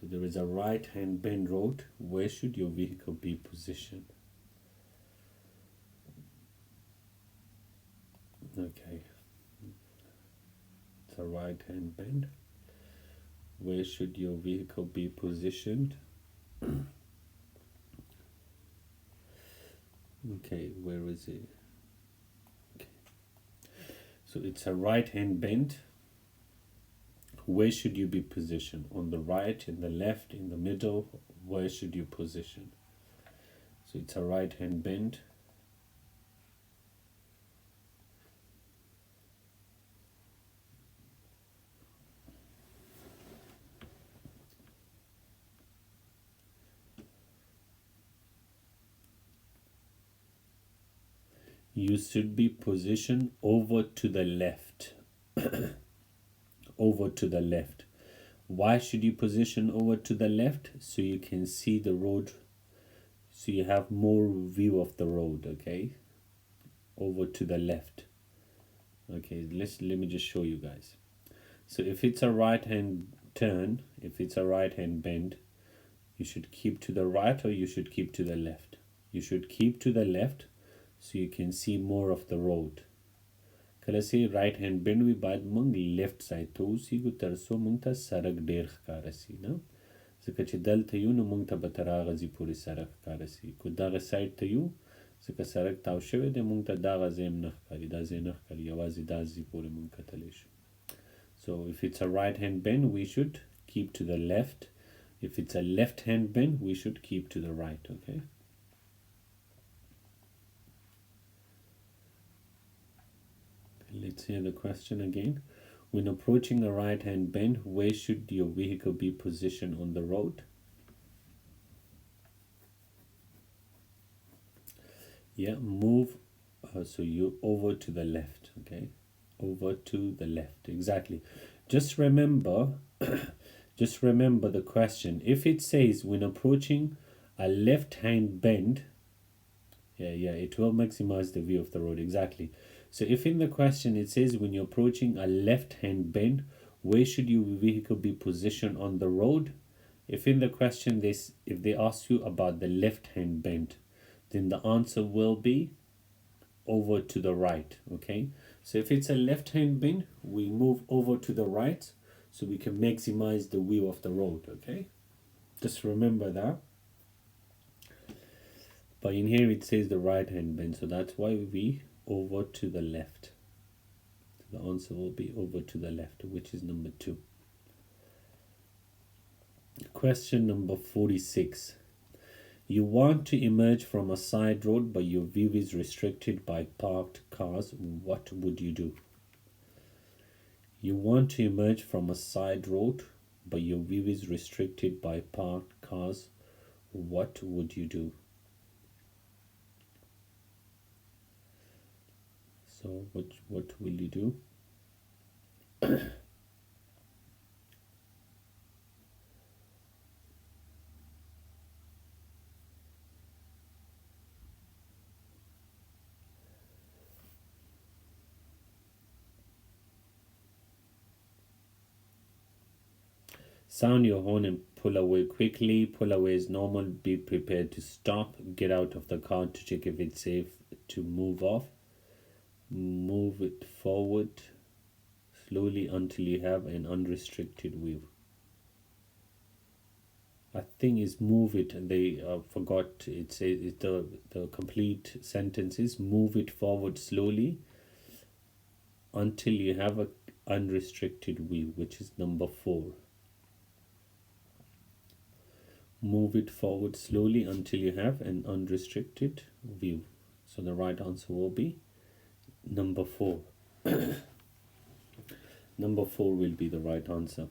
So there is a right-hand bend road. Where should your vehicle be positioned? Okay. It's a right-hand bend. Where should your vehicle be positioned? Okay, where is it? Okay. So it's a right-hand bend. Where should you be positioned? On the right, in the left, in the middle? Where should you position? So it's a right-hand bend. You should be positioned over to the left. Over to the left. Why should you position over to the left? So you can see the road, so you have more view of the road. Okay, over to the left. Okay, let me just show you guys. So if it's a right hand turn, if it's a right hand bend, you should keep to the right or you should keep to the left. You should keep to the left so you can see more of the road. کله سي رائټ هاند بند وي باید مونږ لیفت سایډ ته اوسېږو تر څو مونږ ته سړک ډېر ښکاره سي نه ځکه چې دلته یو نو مونږ ته به تر هغه ځي پورې سړک ښکاره سي کو دغه سایډ ته یو ځکه سړک تاو شوی دی مونږ ته دغه ځای هم نه ښکاري دا ځای نه ښکاري یوازې دا ځای پورې مونږ کتلی شو. So if it's a right hand bend we should keep to the left. If it's a left hand bend we should keep to the right. Okay. Let's hear the question again. When approaching a right-hand bend, where should your vehicle be positioned on the road? Yeah, move. So you over to the left. Okay, over to the left. Exactly. Just remember, just remember the question. If it says when approaching a left-hand bend, it will maximize the view of the road. Exactly. So if in the question it says when you're approaching a left-hand bend, where should your vehicle be positioned on the road? If in the question if they ask you about the left-hand bend, then the answer will be over to the right. Okay. So if it's a left-hand bend, we move over to the right so we can maximize the view of the road. Okay. Just remember that. But in here it says the right-hand bend, so that's why we over to the left. So the answer will be over to the left, which is number 2. Question number 46. You want to emerge from a side road, but your view is restricted by parked cars. What would you do? You want to emerge from a side road, but your view is restricted by parked cars. What would you do? So what will you do? Sound your horn and pull away quickly. Pull away is normal. Be prepared to stop. Get out of the car to check if it's safe to move off. Move it forward slowly until you have an unrestricted view. I think is move it. They forgot. It's the complete sentence is move it forward slowly until you have a unrestricted view, which is number 4. Move it forward slowly until you have an unrestricted view. So the right answer will be number 4. Number 4 will be the right answer.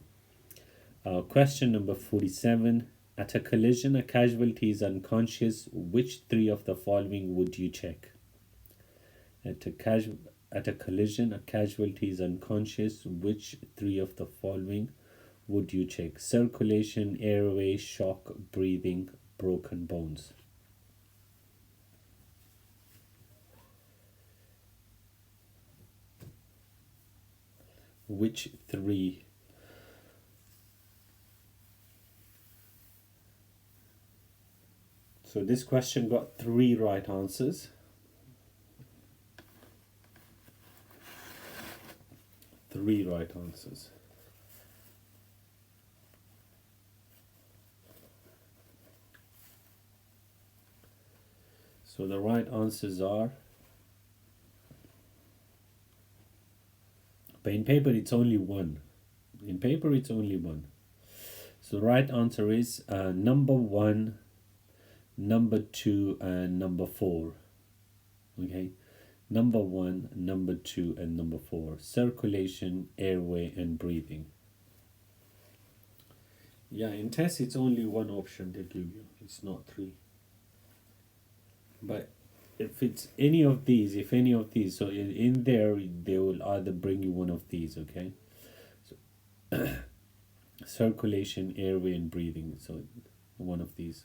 Question number 47. At a collision, a casualty is unconscious. Which 3 of the following would you check? At a collision, a casualty is unconscious. Which 3 of the following would you check? Circulation, airway, shock, breathing, broken bones. Which 3? So this question got 3 right answers. 3 right answers. So the right answers are, but in paper it's only 1. In paper it's only 1. So the right answer is number 1, number 2, and number 4. Okay, number 1, number 2, and number 4. Circulation, airway, and breathing. Yeah, in test it's only 1 option they give you. It's not 3. But if it's any of these, so in there they will either bring you one of these, okay? So circulation, airway, and breathing. So one of these.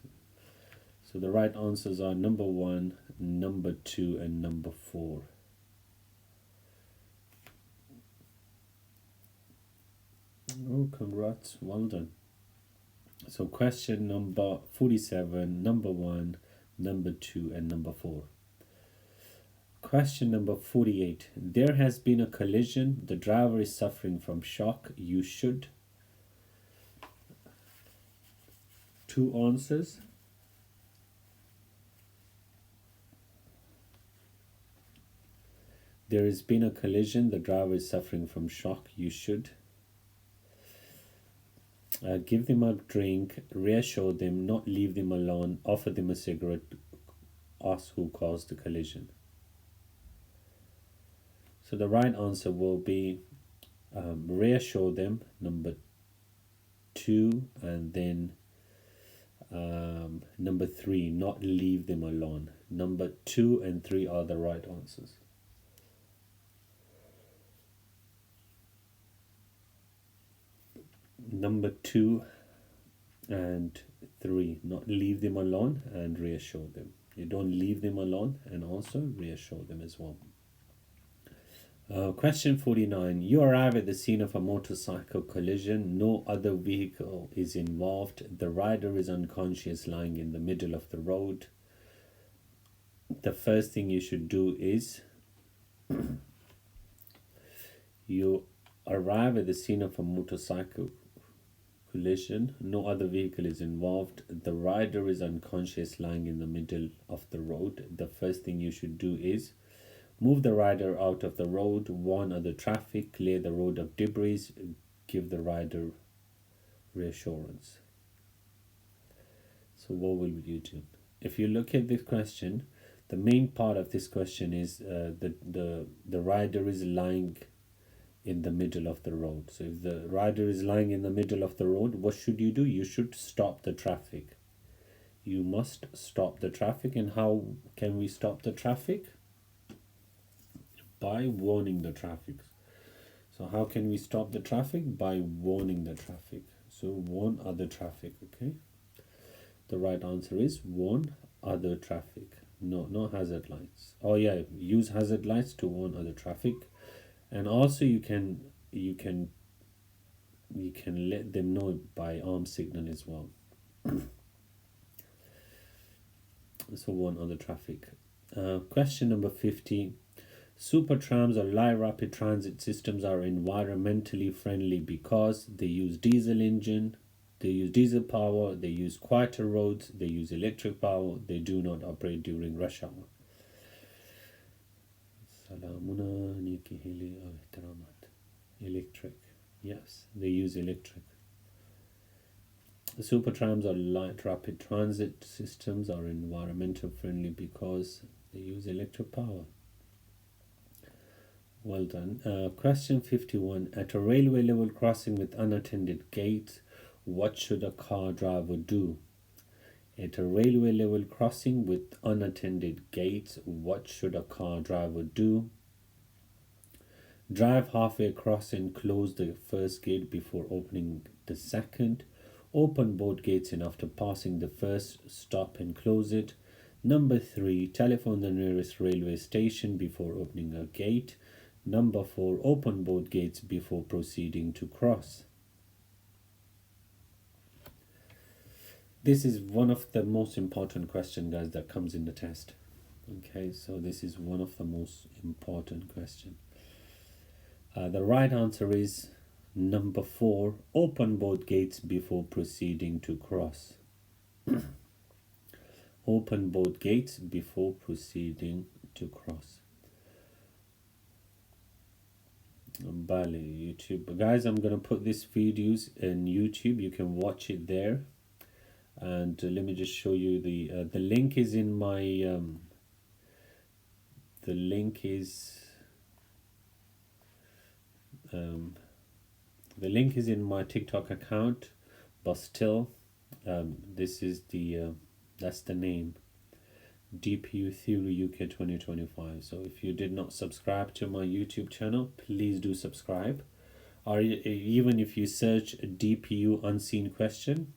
So the right answers are number 1, number 2, and number 4. Oh, congrats, well done. So question number 47, number 1, number 2, and number 4. Question number 48. There has been a collision. The driver is suffering from shock. You should. 2 answers. There has been a collision. The driver is suffering from shock. You should. Give them a drink. Reassure them. Not leave them alone. Offer them a cigarette. Ask who caused the collision. So the right answer will be reassure them, number 2, and then number 3, not leave them alone. Number 2 and 3 are the right answers. Number 2 and 3, not leave them alone and reassure them. You don't leave them alone and also reassure them as well. Question 49. You arrive at the scene of a motorcycle collision. No other vehicle is involved. The rider is unconscious, lying in the middle of the road. The first thing you should do is you arrive at the scene of a motorcycle collision. No other vehicle is involved. The rider is unconscious, lying in the middle of the road. The first thing you should do is move the rider out of the road, warn other traffic, clear the road of debris, give the rider reassurance. So what will you do? If you look at this question, the main part of this question is the rider is lying in the middle of the road. So if the rider is lying in the middle of the road, what should you do? You should stop the traffic. You must stop the traffic. And how can we stop the traffic? By warning the traffic. So how can we stop the traffic? By warning the traffic. So warn other traffic, okay? The right answer is warn other traffic. No hazard lights. Oh yeah, use hazard lights to warn other traffic. And also you can let them know by arm signal as well. So warn other traffic. Question number 15. Super trams or light rapid transit systems are environmentally friendly because they use diesel engine, they use diesel power, they use quieter roads, they use electric power, they do not operate during rush hour. Electric. Yes, they use electric. The super trams or light rapid transit systems are environmental friendly because they use electric power. Well done. Question 51. At a railway level crossing with unattended gates, what should a car driver do? At a railway level crossing with unattended gates, what should a car driver do? Drive halfway across and close the first gate before opening the second. Open both gates and after passing the first, stop and close it. Number 3. Telephone the nearest railway station before opening a gate. Number 4. Open both gates before proceeding to cross. This is one of the most important questions, guys, that comes in the test. Okay, so this is one of the most important questions. The right answer is number 4. Open both gates before proceeding to cross. Open both gates before proceeding to cross. Bali, YouTube. Guys, I'm going to put these videos in YouTube. You can watch it there. And let me just show you the link is in my the link is in my TikTok account, but still this is the that's the name, DPU Theory UK 2025. So if you did not subscribe to my YouTube channel, please do subscribe. Or even if you search DPU unseen question,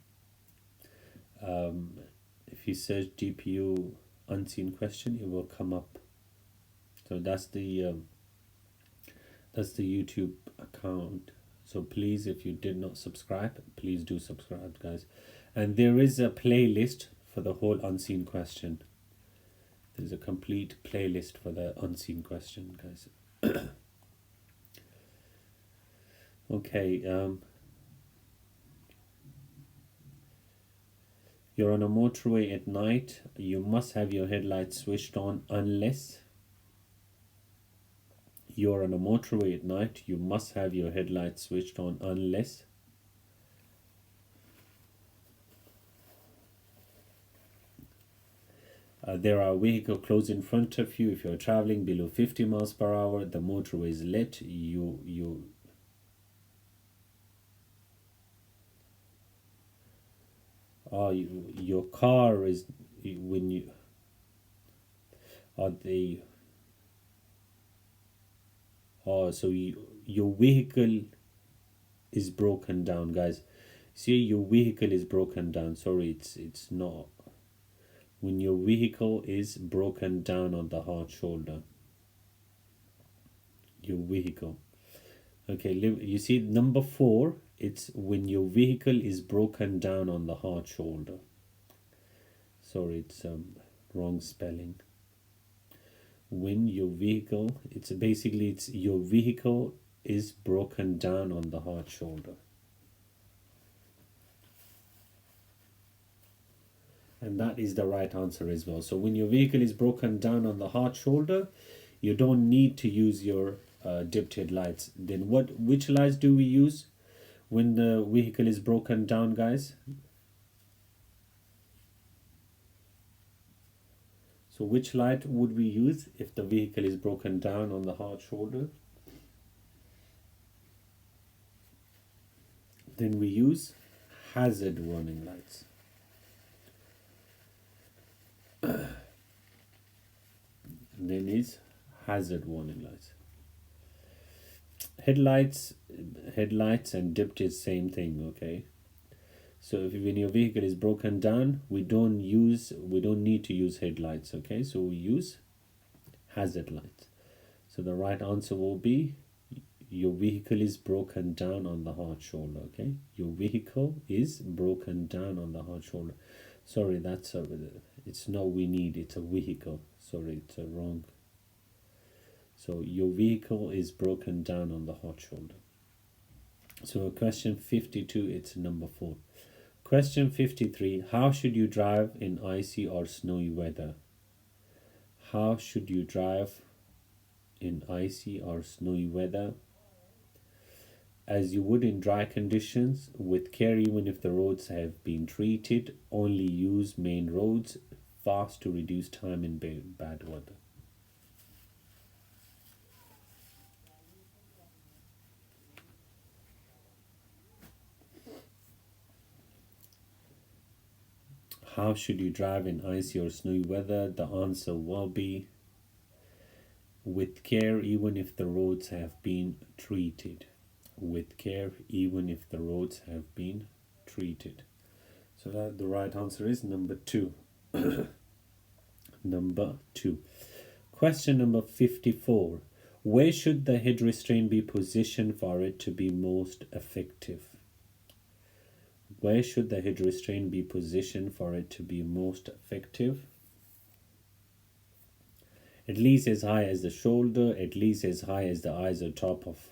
if you search DPU unseen question, it will come up. So that's the YouTube account. So please, if you did not subscribe, please do subscribe, guys. And there is a playlist for the whole unseen question. There's a complete playlist for the unseen question, guys. Okay, you're on a motorway at night. You must have your headlights switched on unless you're on a motorway at night. You must have your headlights switched on unless there are vehicles close in front of you. If you're traveling below 50 miles per hour, the motorway is lit. Your car is when you your vehicle is broken down, guys. See, your vehicle is broken down. Sorry, it's not. When your vehicle is broken down on the hard shoulder. Your vehicle. Okay, you see number 4, it's when your vehicle is broken down on the hard shoulder. Sorry, it's wrong spelling. When your vehicle, it's your vehicle is broken down on the hard shoulder. And that is the right answer as well. So when your vehicle is broken down on the hard shoulder, you don't need to use your dipped headlights. Then which lights do we use when the vehicle is broken down, guys? So which light would we use if the vehicle is broken down on the hard shoulder? Then we use hazard warning lights. Then is hazard warning lights. Headlights and dipped is same thing, okay? So if when your vehicle is broken down, we don't need to use headlights, okay? So we use hazard lights. So the right answer will be your vehicle is broken down on the hard shoulder, okay? Your vehicle is broken down on the hard shoulder. Sorry, that's it's not we need, it's a vehicle. Sorry, it's a wrong. So your vehicle is broken down on the hard shoulder. So question 52, it's number 4. Question 53, how should you drive in icy or snowy weather? How should you drive in icy or snowy weather? As you would in dry conditions, with care even if the roads have been treated, only use main roads fast to reduce time in bad weather. How should you drive in icy or snowy weather? The answer will be with care even if the roads have been treated. With care even if the roads have been treated. So that the right answer is number 2. Number 2. Question number 54. Where should the head restraint be positioned for it to be most effective? Where should the head restraint be positioned for it to be most effective? At least as high as the shoulder, at least as high as the eyes or top of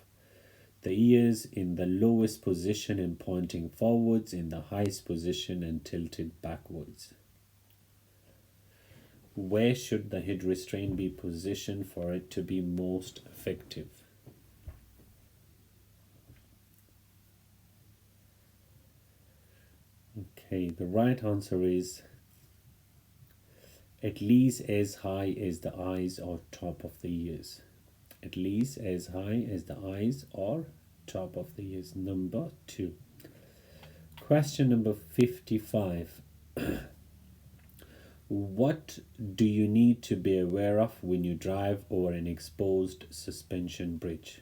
the ears, in the lowest position and pointing forwards, in the highest position and tilted backwards. Where should the head restraint be positioned for it to be most effective? Okay, the right answer is at least as high as the eyes or top of the ears. At least as high as the eyes or top of the ears. Number 2. Question number 55. What do you need to be aware of when you drive over an exposed suspension bridge?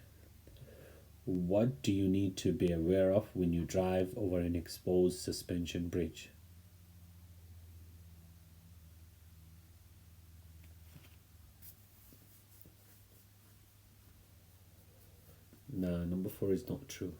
What do you need to be aware of when you drive over an exposed suspension bridge? No, number 4 is not true.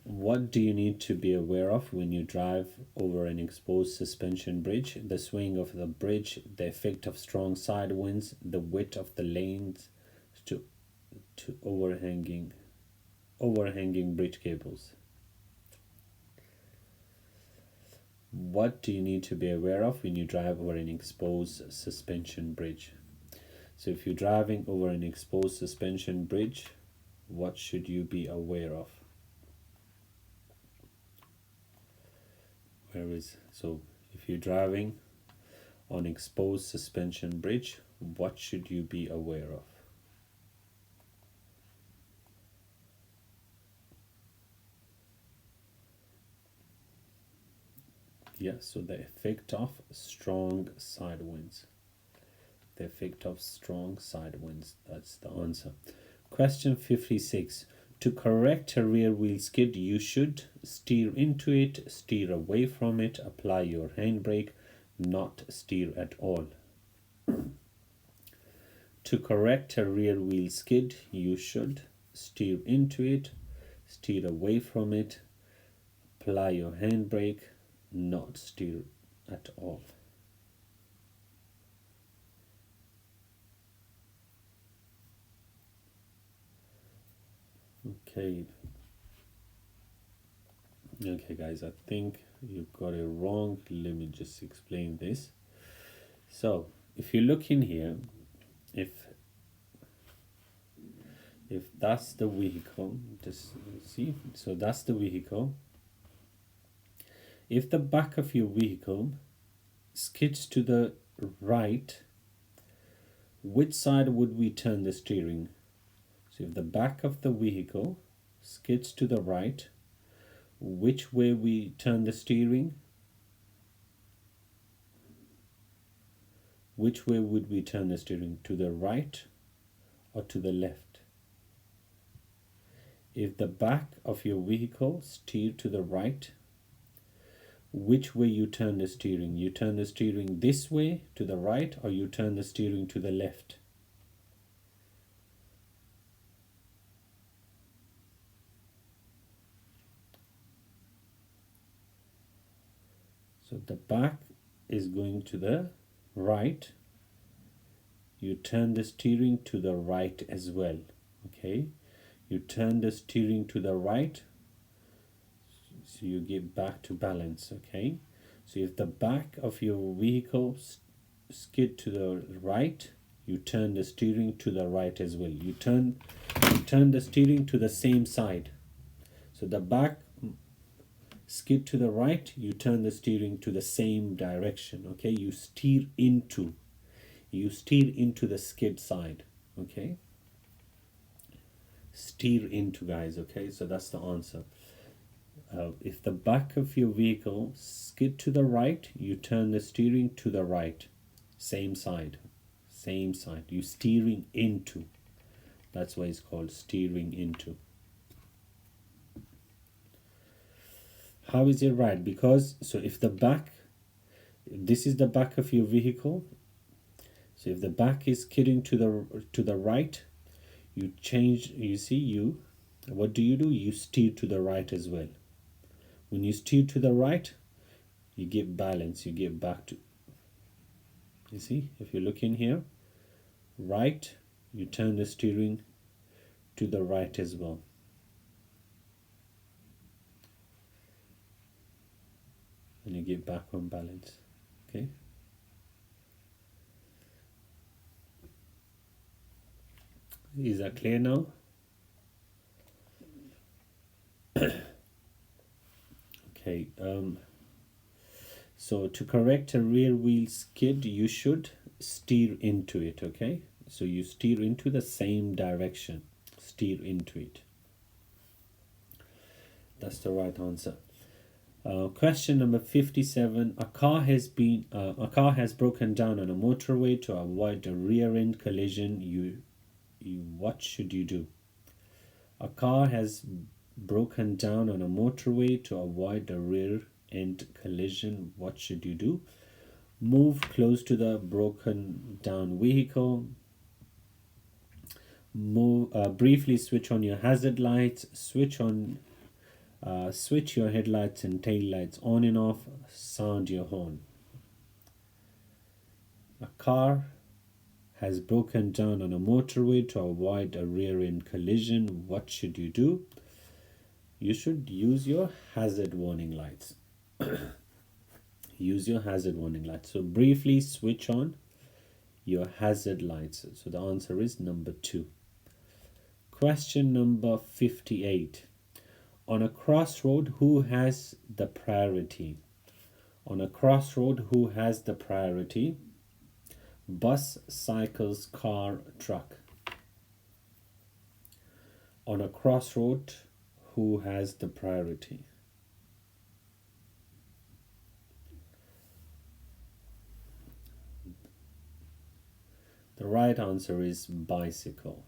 What do you need to be aware of when you drive over an exposed suspension bridge? The swing of the bridge, the effect of strong side winds, the width of the lanes to overhanging bridge cables. What do you need to be aware of when you drive over an exposed suspension bridge? So if you're driving over an exposed suspension bridge, what should you be aware of? So if you're driving on exposed suspension bridge, what should you be aware of? Yeah, so the effect of strong side winds. The effect of strong side winds, that's the answer. Question 56. To correct a rear wheel skid, you should steer into it, steer away from it, apply your handbrake, not steer at all. To correct a rear wheel skid, you should steer into it, steer away from it, apply your handbrake, not steer at all. Okay guys, I think you got it wrong. Let me just explain this. So if you look in here, if If that's the vehicle, just see, so that's the vehicle. If the back of your vehicle skids to the right, which side would we turn the steering? So if the back of the vehicle skids to the right, which way we turn the steering? Which way would we turn the steering? To the right or to the left? If the back of your vehicle steer to the right, which way you turn the steering? You turn the steering this way to the right, or you turn the steering to the left? So the back is going to the right. You turn the steering to the right as well. Okay, you turn the steering to the right, so you get back to balance. Okay, so if the back of your vehicle skid to the right, you turn the steering to the right as well. You turn the steering to the same side. So the back skid to the right, you turn the steering to the same direction. Okay, you steer into the skid side. Okay, steer into, guys. Okay, so that's the answer. If the back of your vehicle skid to the right, you turn the steering to the right, same side. You steering into. That's why it's called steering into. How is it right? Because so if the back, this is the back of your vehicle. So if the back is skidding to the right, you change. You see, what do? You steer to the right as well. When you steer to the right, you get balance. You get back to. You see, if you look in here, right, you turn the steering to the right as well. And you get back on balance. Okay. Is that clear now? Okay. So to correct a rear wheel skid, you should steer into it. Okay. So you steer into the same direction. Steer into it. That's the right answer. Question number 57. A car has broken down on a motorway. To avoid a rear end collision, what should you do? A car has broken down on a motorway. To avoid a rear end collision, what should you do? Move close to the broken down vehicle. Briefly switch on your hazard lights. Switch your headlights and tail lights on and off. Sound your horn. A car has broken down on a motorway. To avoid a rear end collision, what should you do? You should use your hazard warning lights. Use your hazard warning lights. So briefly switch on your hazard lights. So the answer is number 2. Question number 58. On a crossroad, who has the priority? On a crossroad, who has the priority? Bus, cycles, car, truck. On a crossroad, who has the priority? The right answer is bicycle.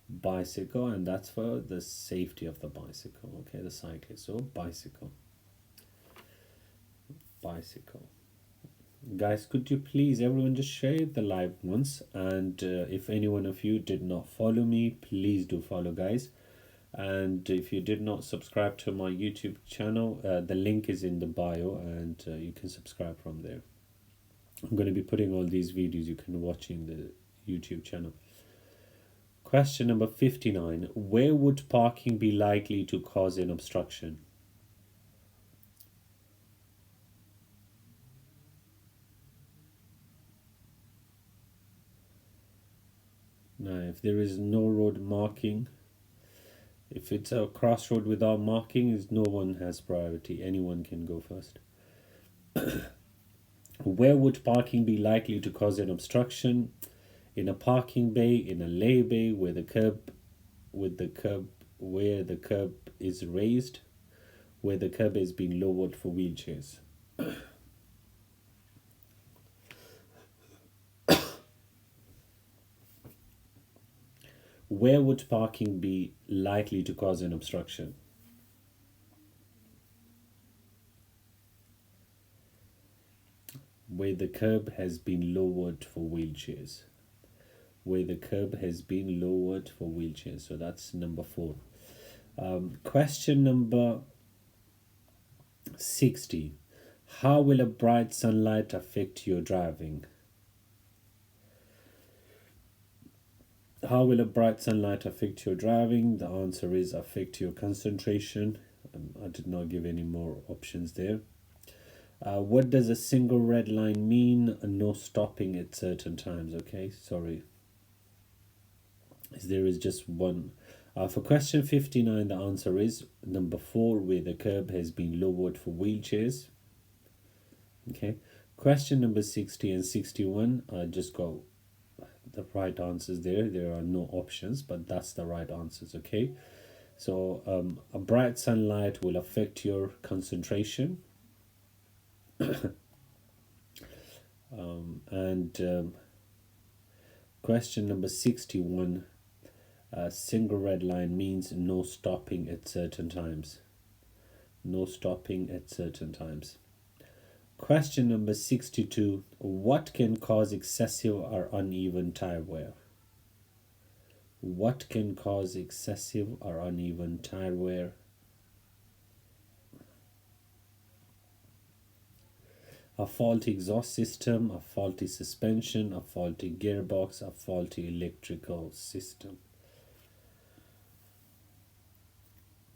Bicycle, and that's for the safety of the bicycle. Okay, the cyclist. So bicycle. Guys, could you please everyone just share the live once, and if any one of you did not follow me, please do follow, guys. And if you did not subscribe to my YouTube channel, the link is in the bio, and you can subscribe from there. I'm going to be putting all these videos you can watch in the YouTube channel. Question number 59. Where would parking be likely to cause an obstruction? Now, if there is no road marking, if it's a crossroad without marking, is no one has priority. Anyone can go first. Where would parking be likely to cause an obstruction? In a parking bay, in a lay bay, where the curb is raised, where the curb has been lowered for wheelchairs. Where would parking be likely to cause an obstruction? Where the curb has been lowered for wheelchairs. Where the curb has been lowered for wheelchairs. So that's number 4. Question number 60. How will a bright sunlight affect your driving? How will a bright sunlight affect your driving? The answer is affect your concentration. I did not give any more options there. What does a single red line mean? No stopping at certain times. Okay, sorry. There is just one. For question 59, the answer is number 4, where the curb has been lowered for wheelchairs. Okay. Question number 60 and 61, just go the right answers there. There are no options, but that's the right answers. Okay. So a bright sunlight will affect your concentration. Question number 61, a single red line means no stopping at certain times. No stopping at certain times. Question number 62, what can cause excessive or uneven tire wear? What can cause excessive or uneven tire wear? A faulty exhaust system, a faulty suspension, a faulty gearbox, a faulty electrical system.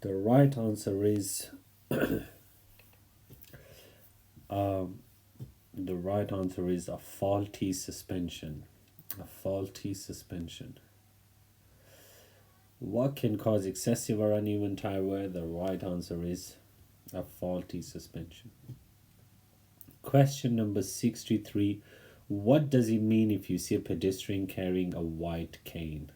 The right answer is a faulty suspension. A faulty suspension. What can cause excessive or uneven tire wear? The right answer is a faulty suspension. Question number 63. What does it mean if you see a pedestrian carrying a white cane?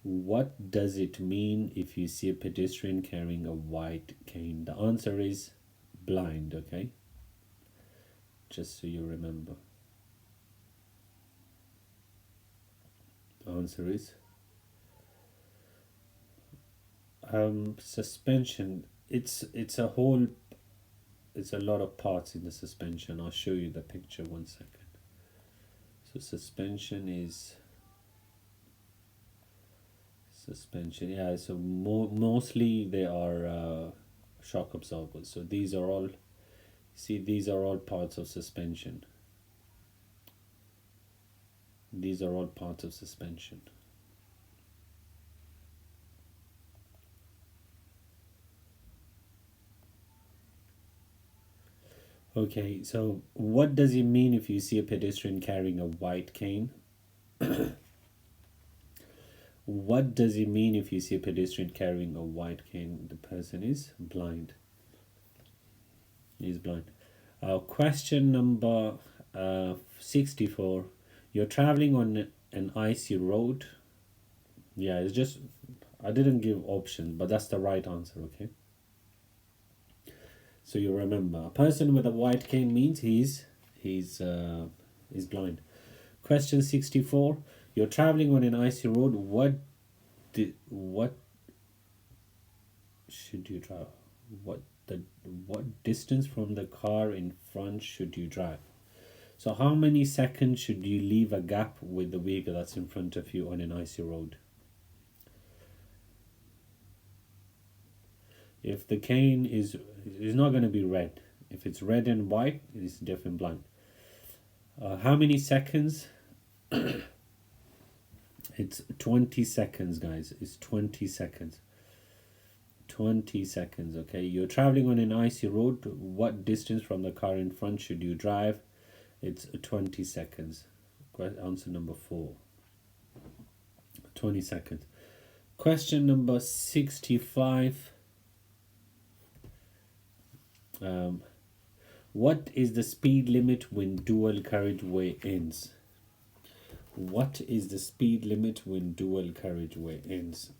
What does it mean if you see a pedestrian carrying a white cane? The answer is blind, okay? Just so you remember. The answer is suspension. It's a lot of parts in the suspension. I'll show you the picture 1 second. So suspension, yeah, so mostly they are shock absorbers. So these are all parts of suspension. These are all parts of suspension. Okay, so what does it mean if you see a pedestrian carrying a white cane? What does it mean if you see a pedestrian carrying a white cane? The person is blind. He's blind. Question number 64. You're traveling on an icy road. Yeah, it's just, I didn't give options, but that's the right answer, okay? So you remember, a person with a white cane means he's blind. Question 64. You're traveling on an icy road. What should you drive? What distance from the car in front should you drive? So how many seconds should you leave a gap with the vehicle that's in front of you on an icy road? If the cane is not going to be red. If it's red and white, it's deaf and blind. How many seconds? It's 20 seconds, guys. It's 20 seconds. 20 seconds, okay? You're traveling on an icy road. What distance from the car in front should you drive? It's 20 seconds. Answer number 4. 20 seconds. Question number 65. What is the speed limit when dual carriageway ends? What is the speed limit when dual carriageway ends?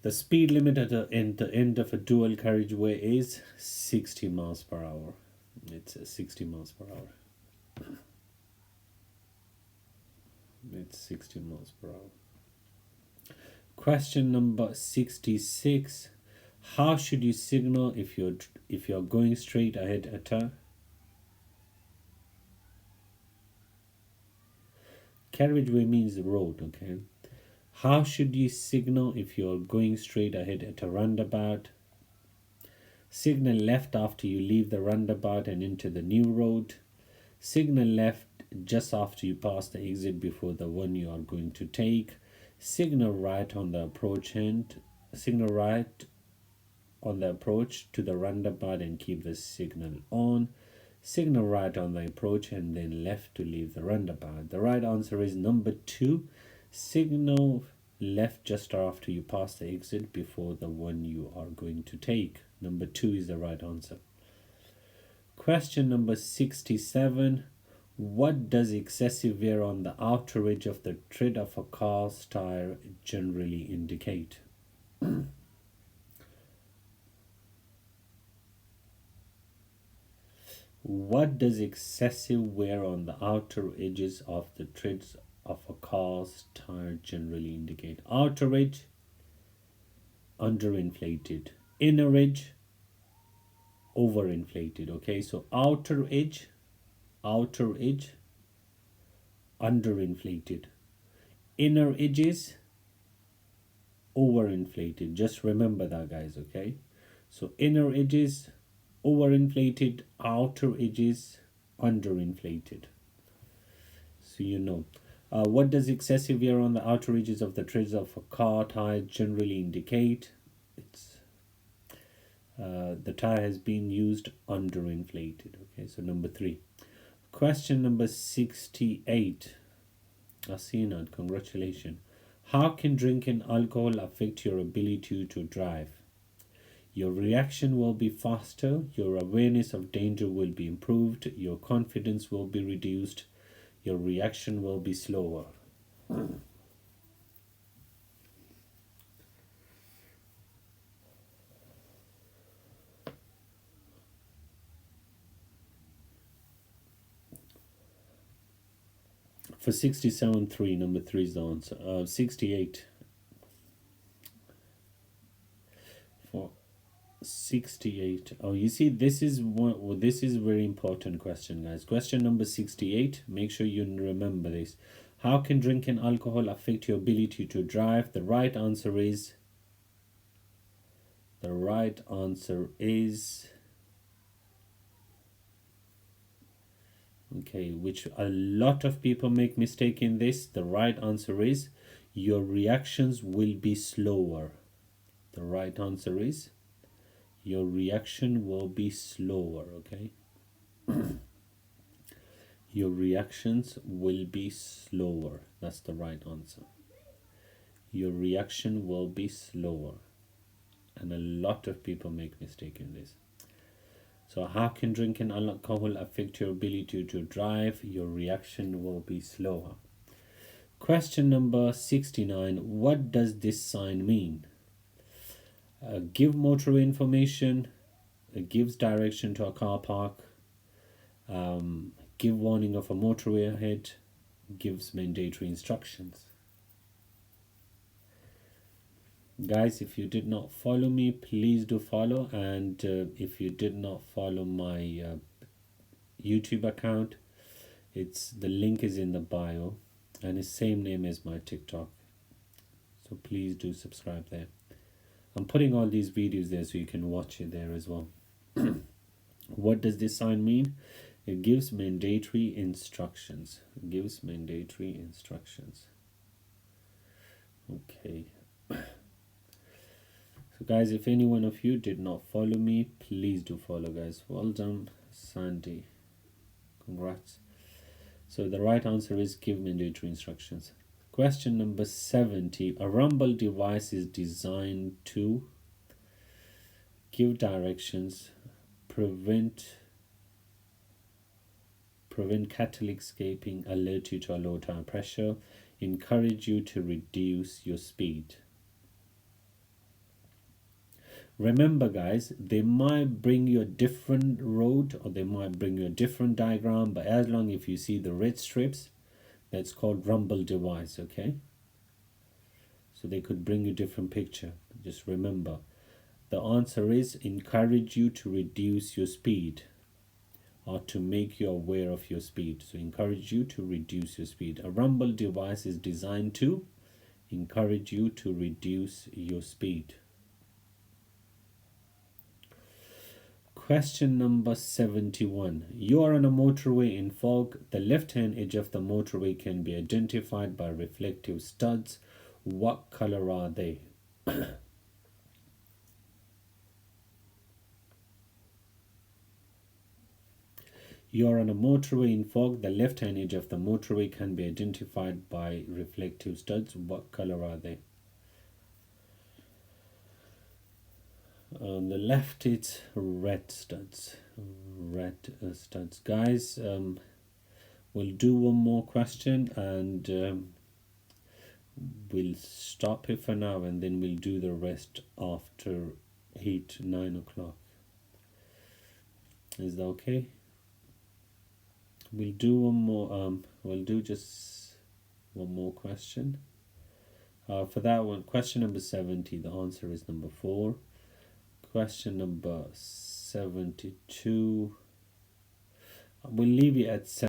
The speed limit at the end of a dual carriageway is 60 miles per hour. It's 60 miles per hour. It's 60 miles per hour. Question number 66. How should you signal if you're going straight ahead at a carriageway? Means the road, okay? How should you signal if you're going straight ahead at a roundabout? Signal left after you leave the roundabout and into the new road. Signal left just after you pass the exit before the one you are going to take. Signal right on the approach end. Signal right on the approach to the roundabout and keep the signal on. Signal right on the approach and then left to leave the roundabout. The right answer is number 2. Signal left just after you pass the exit before the one you are going to take. Number 2 is the right answer. Question number 67. What does excessive wear on the outer edge of the tread of a car's tire generally indicate? What does excessive wear on the outer edges of the treads of a car's tire generally indicate? Outer edge, underinflated. Inner edge, overinflated. Okay, so outer edge, underinflated. Inner edges, overinflated. Just remember that, guys, okay? So inner edges, overinflated. Outer edges, underinflated. So you know. What does excessive wear on the outer edges of the treads of a car tire generally indicate? It's the tire has been used underinflated. Okay, so number 3. Question number 68. Asinat, congratulations. How can drinking alcohol affect your ability to drive? Your reaction will be faster, your awareness of danger will be improved, your confidence will be reduced, your reaction will be slower. For 67, 3, number 3 is the answer. 68. For 68. Oh, you see, this is very important question, guys. Question number 68. Make sure you remember this. How can drinking alcohol affect your ability to drive? The right answer is okay, which a lot of people make mistake in this. The right answer is your reactions will be slower. The right answer is your reaction will be slower, okay? Your reactions will be slower. That's the right answer. Your reaction will be slower. And a lot of people make mistake in this. So how can drinking alcohol affect your ability to drive? Your reaction will be slower. Question number 69. What does this sign mean? Give motorway information. Gives direction to a car park. Give warning of a motorway ahead. Gives mandatory instructions. Guys, if you did not follow me, please do follow. And if you did not follow my YouTube account, the link is in the bio and it's same name as my TikTok. So please do subscribe there. I'm putting all these videos there so you can watch it there as well. What does this sign mean? It gives mandatory instructions. It gives mandatory instructions. Okay. guys, if any one of you did not follow me, please do follow, guys. Well done, Sandy. Congrats. So the right answer is give mandatory instructions. Question number 70. A rumble device is designed to give directions, prevent catalytic escaping, alert you to a low tire pressure, encourage you to reduce your speed. Remember, guys, they might bring you a different road or they might bring you a different diagram, but as long as you see the red strips, that's called rumble device, okay? So they could bring you different picture. Just remember, the answer is encourage you to reduce your speed or to make you aware of your speed. So encourage you to reduce your speed. A rumble device is designed to encourage you to reduce your speed. Question number 71. You are on a motorway in fog. The left-hand edge of the motorway can be identified by reflective studs. What color are they? You are on a motorway in fog. The left-hand edge of the motorway can be identified by reflective studs. What color are they? On the left, it's red studs. Red studs. Guys, we'll do one more question and we'll stop here for now and then we'll do the rest after 9 o'clock. Is that okay? We'll do one more. We'll do just one more question. For that one, question number 70, the answer is number 4. Question number 72, we'll leave it at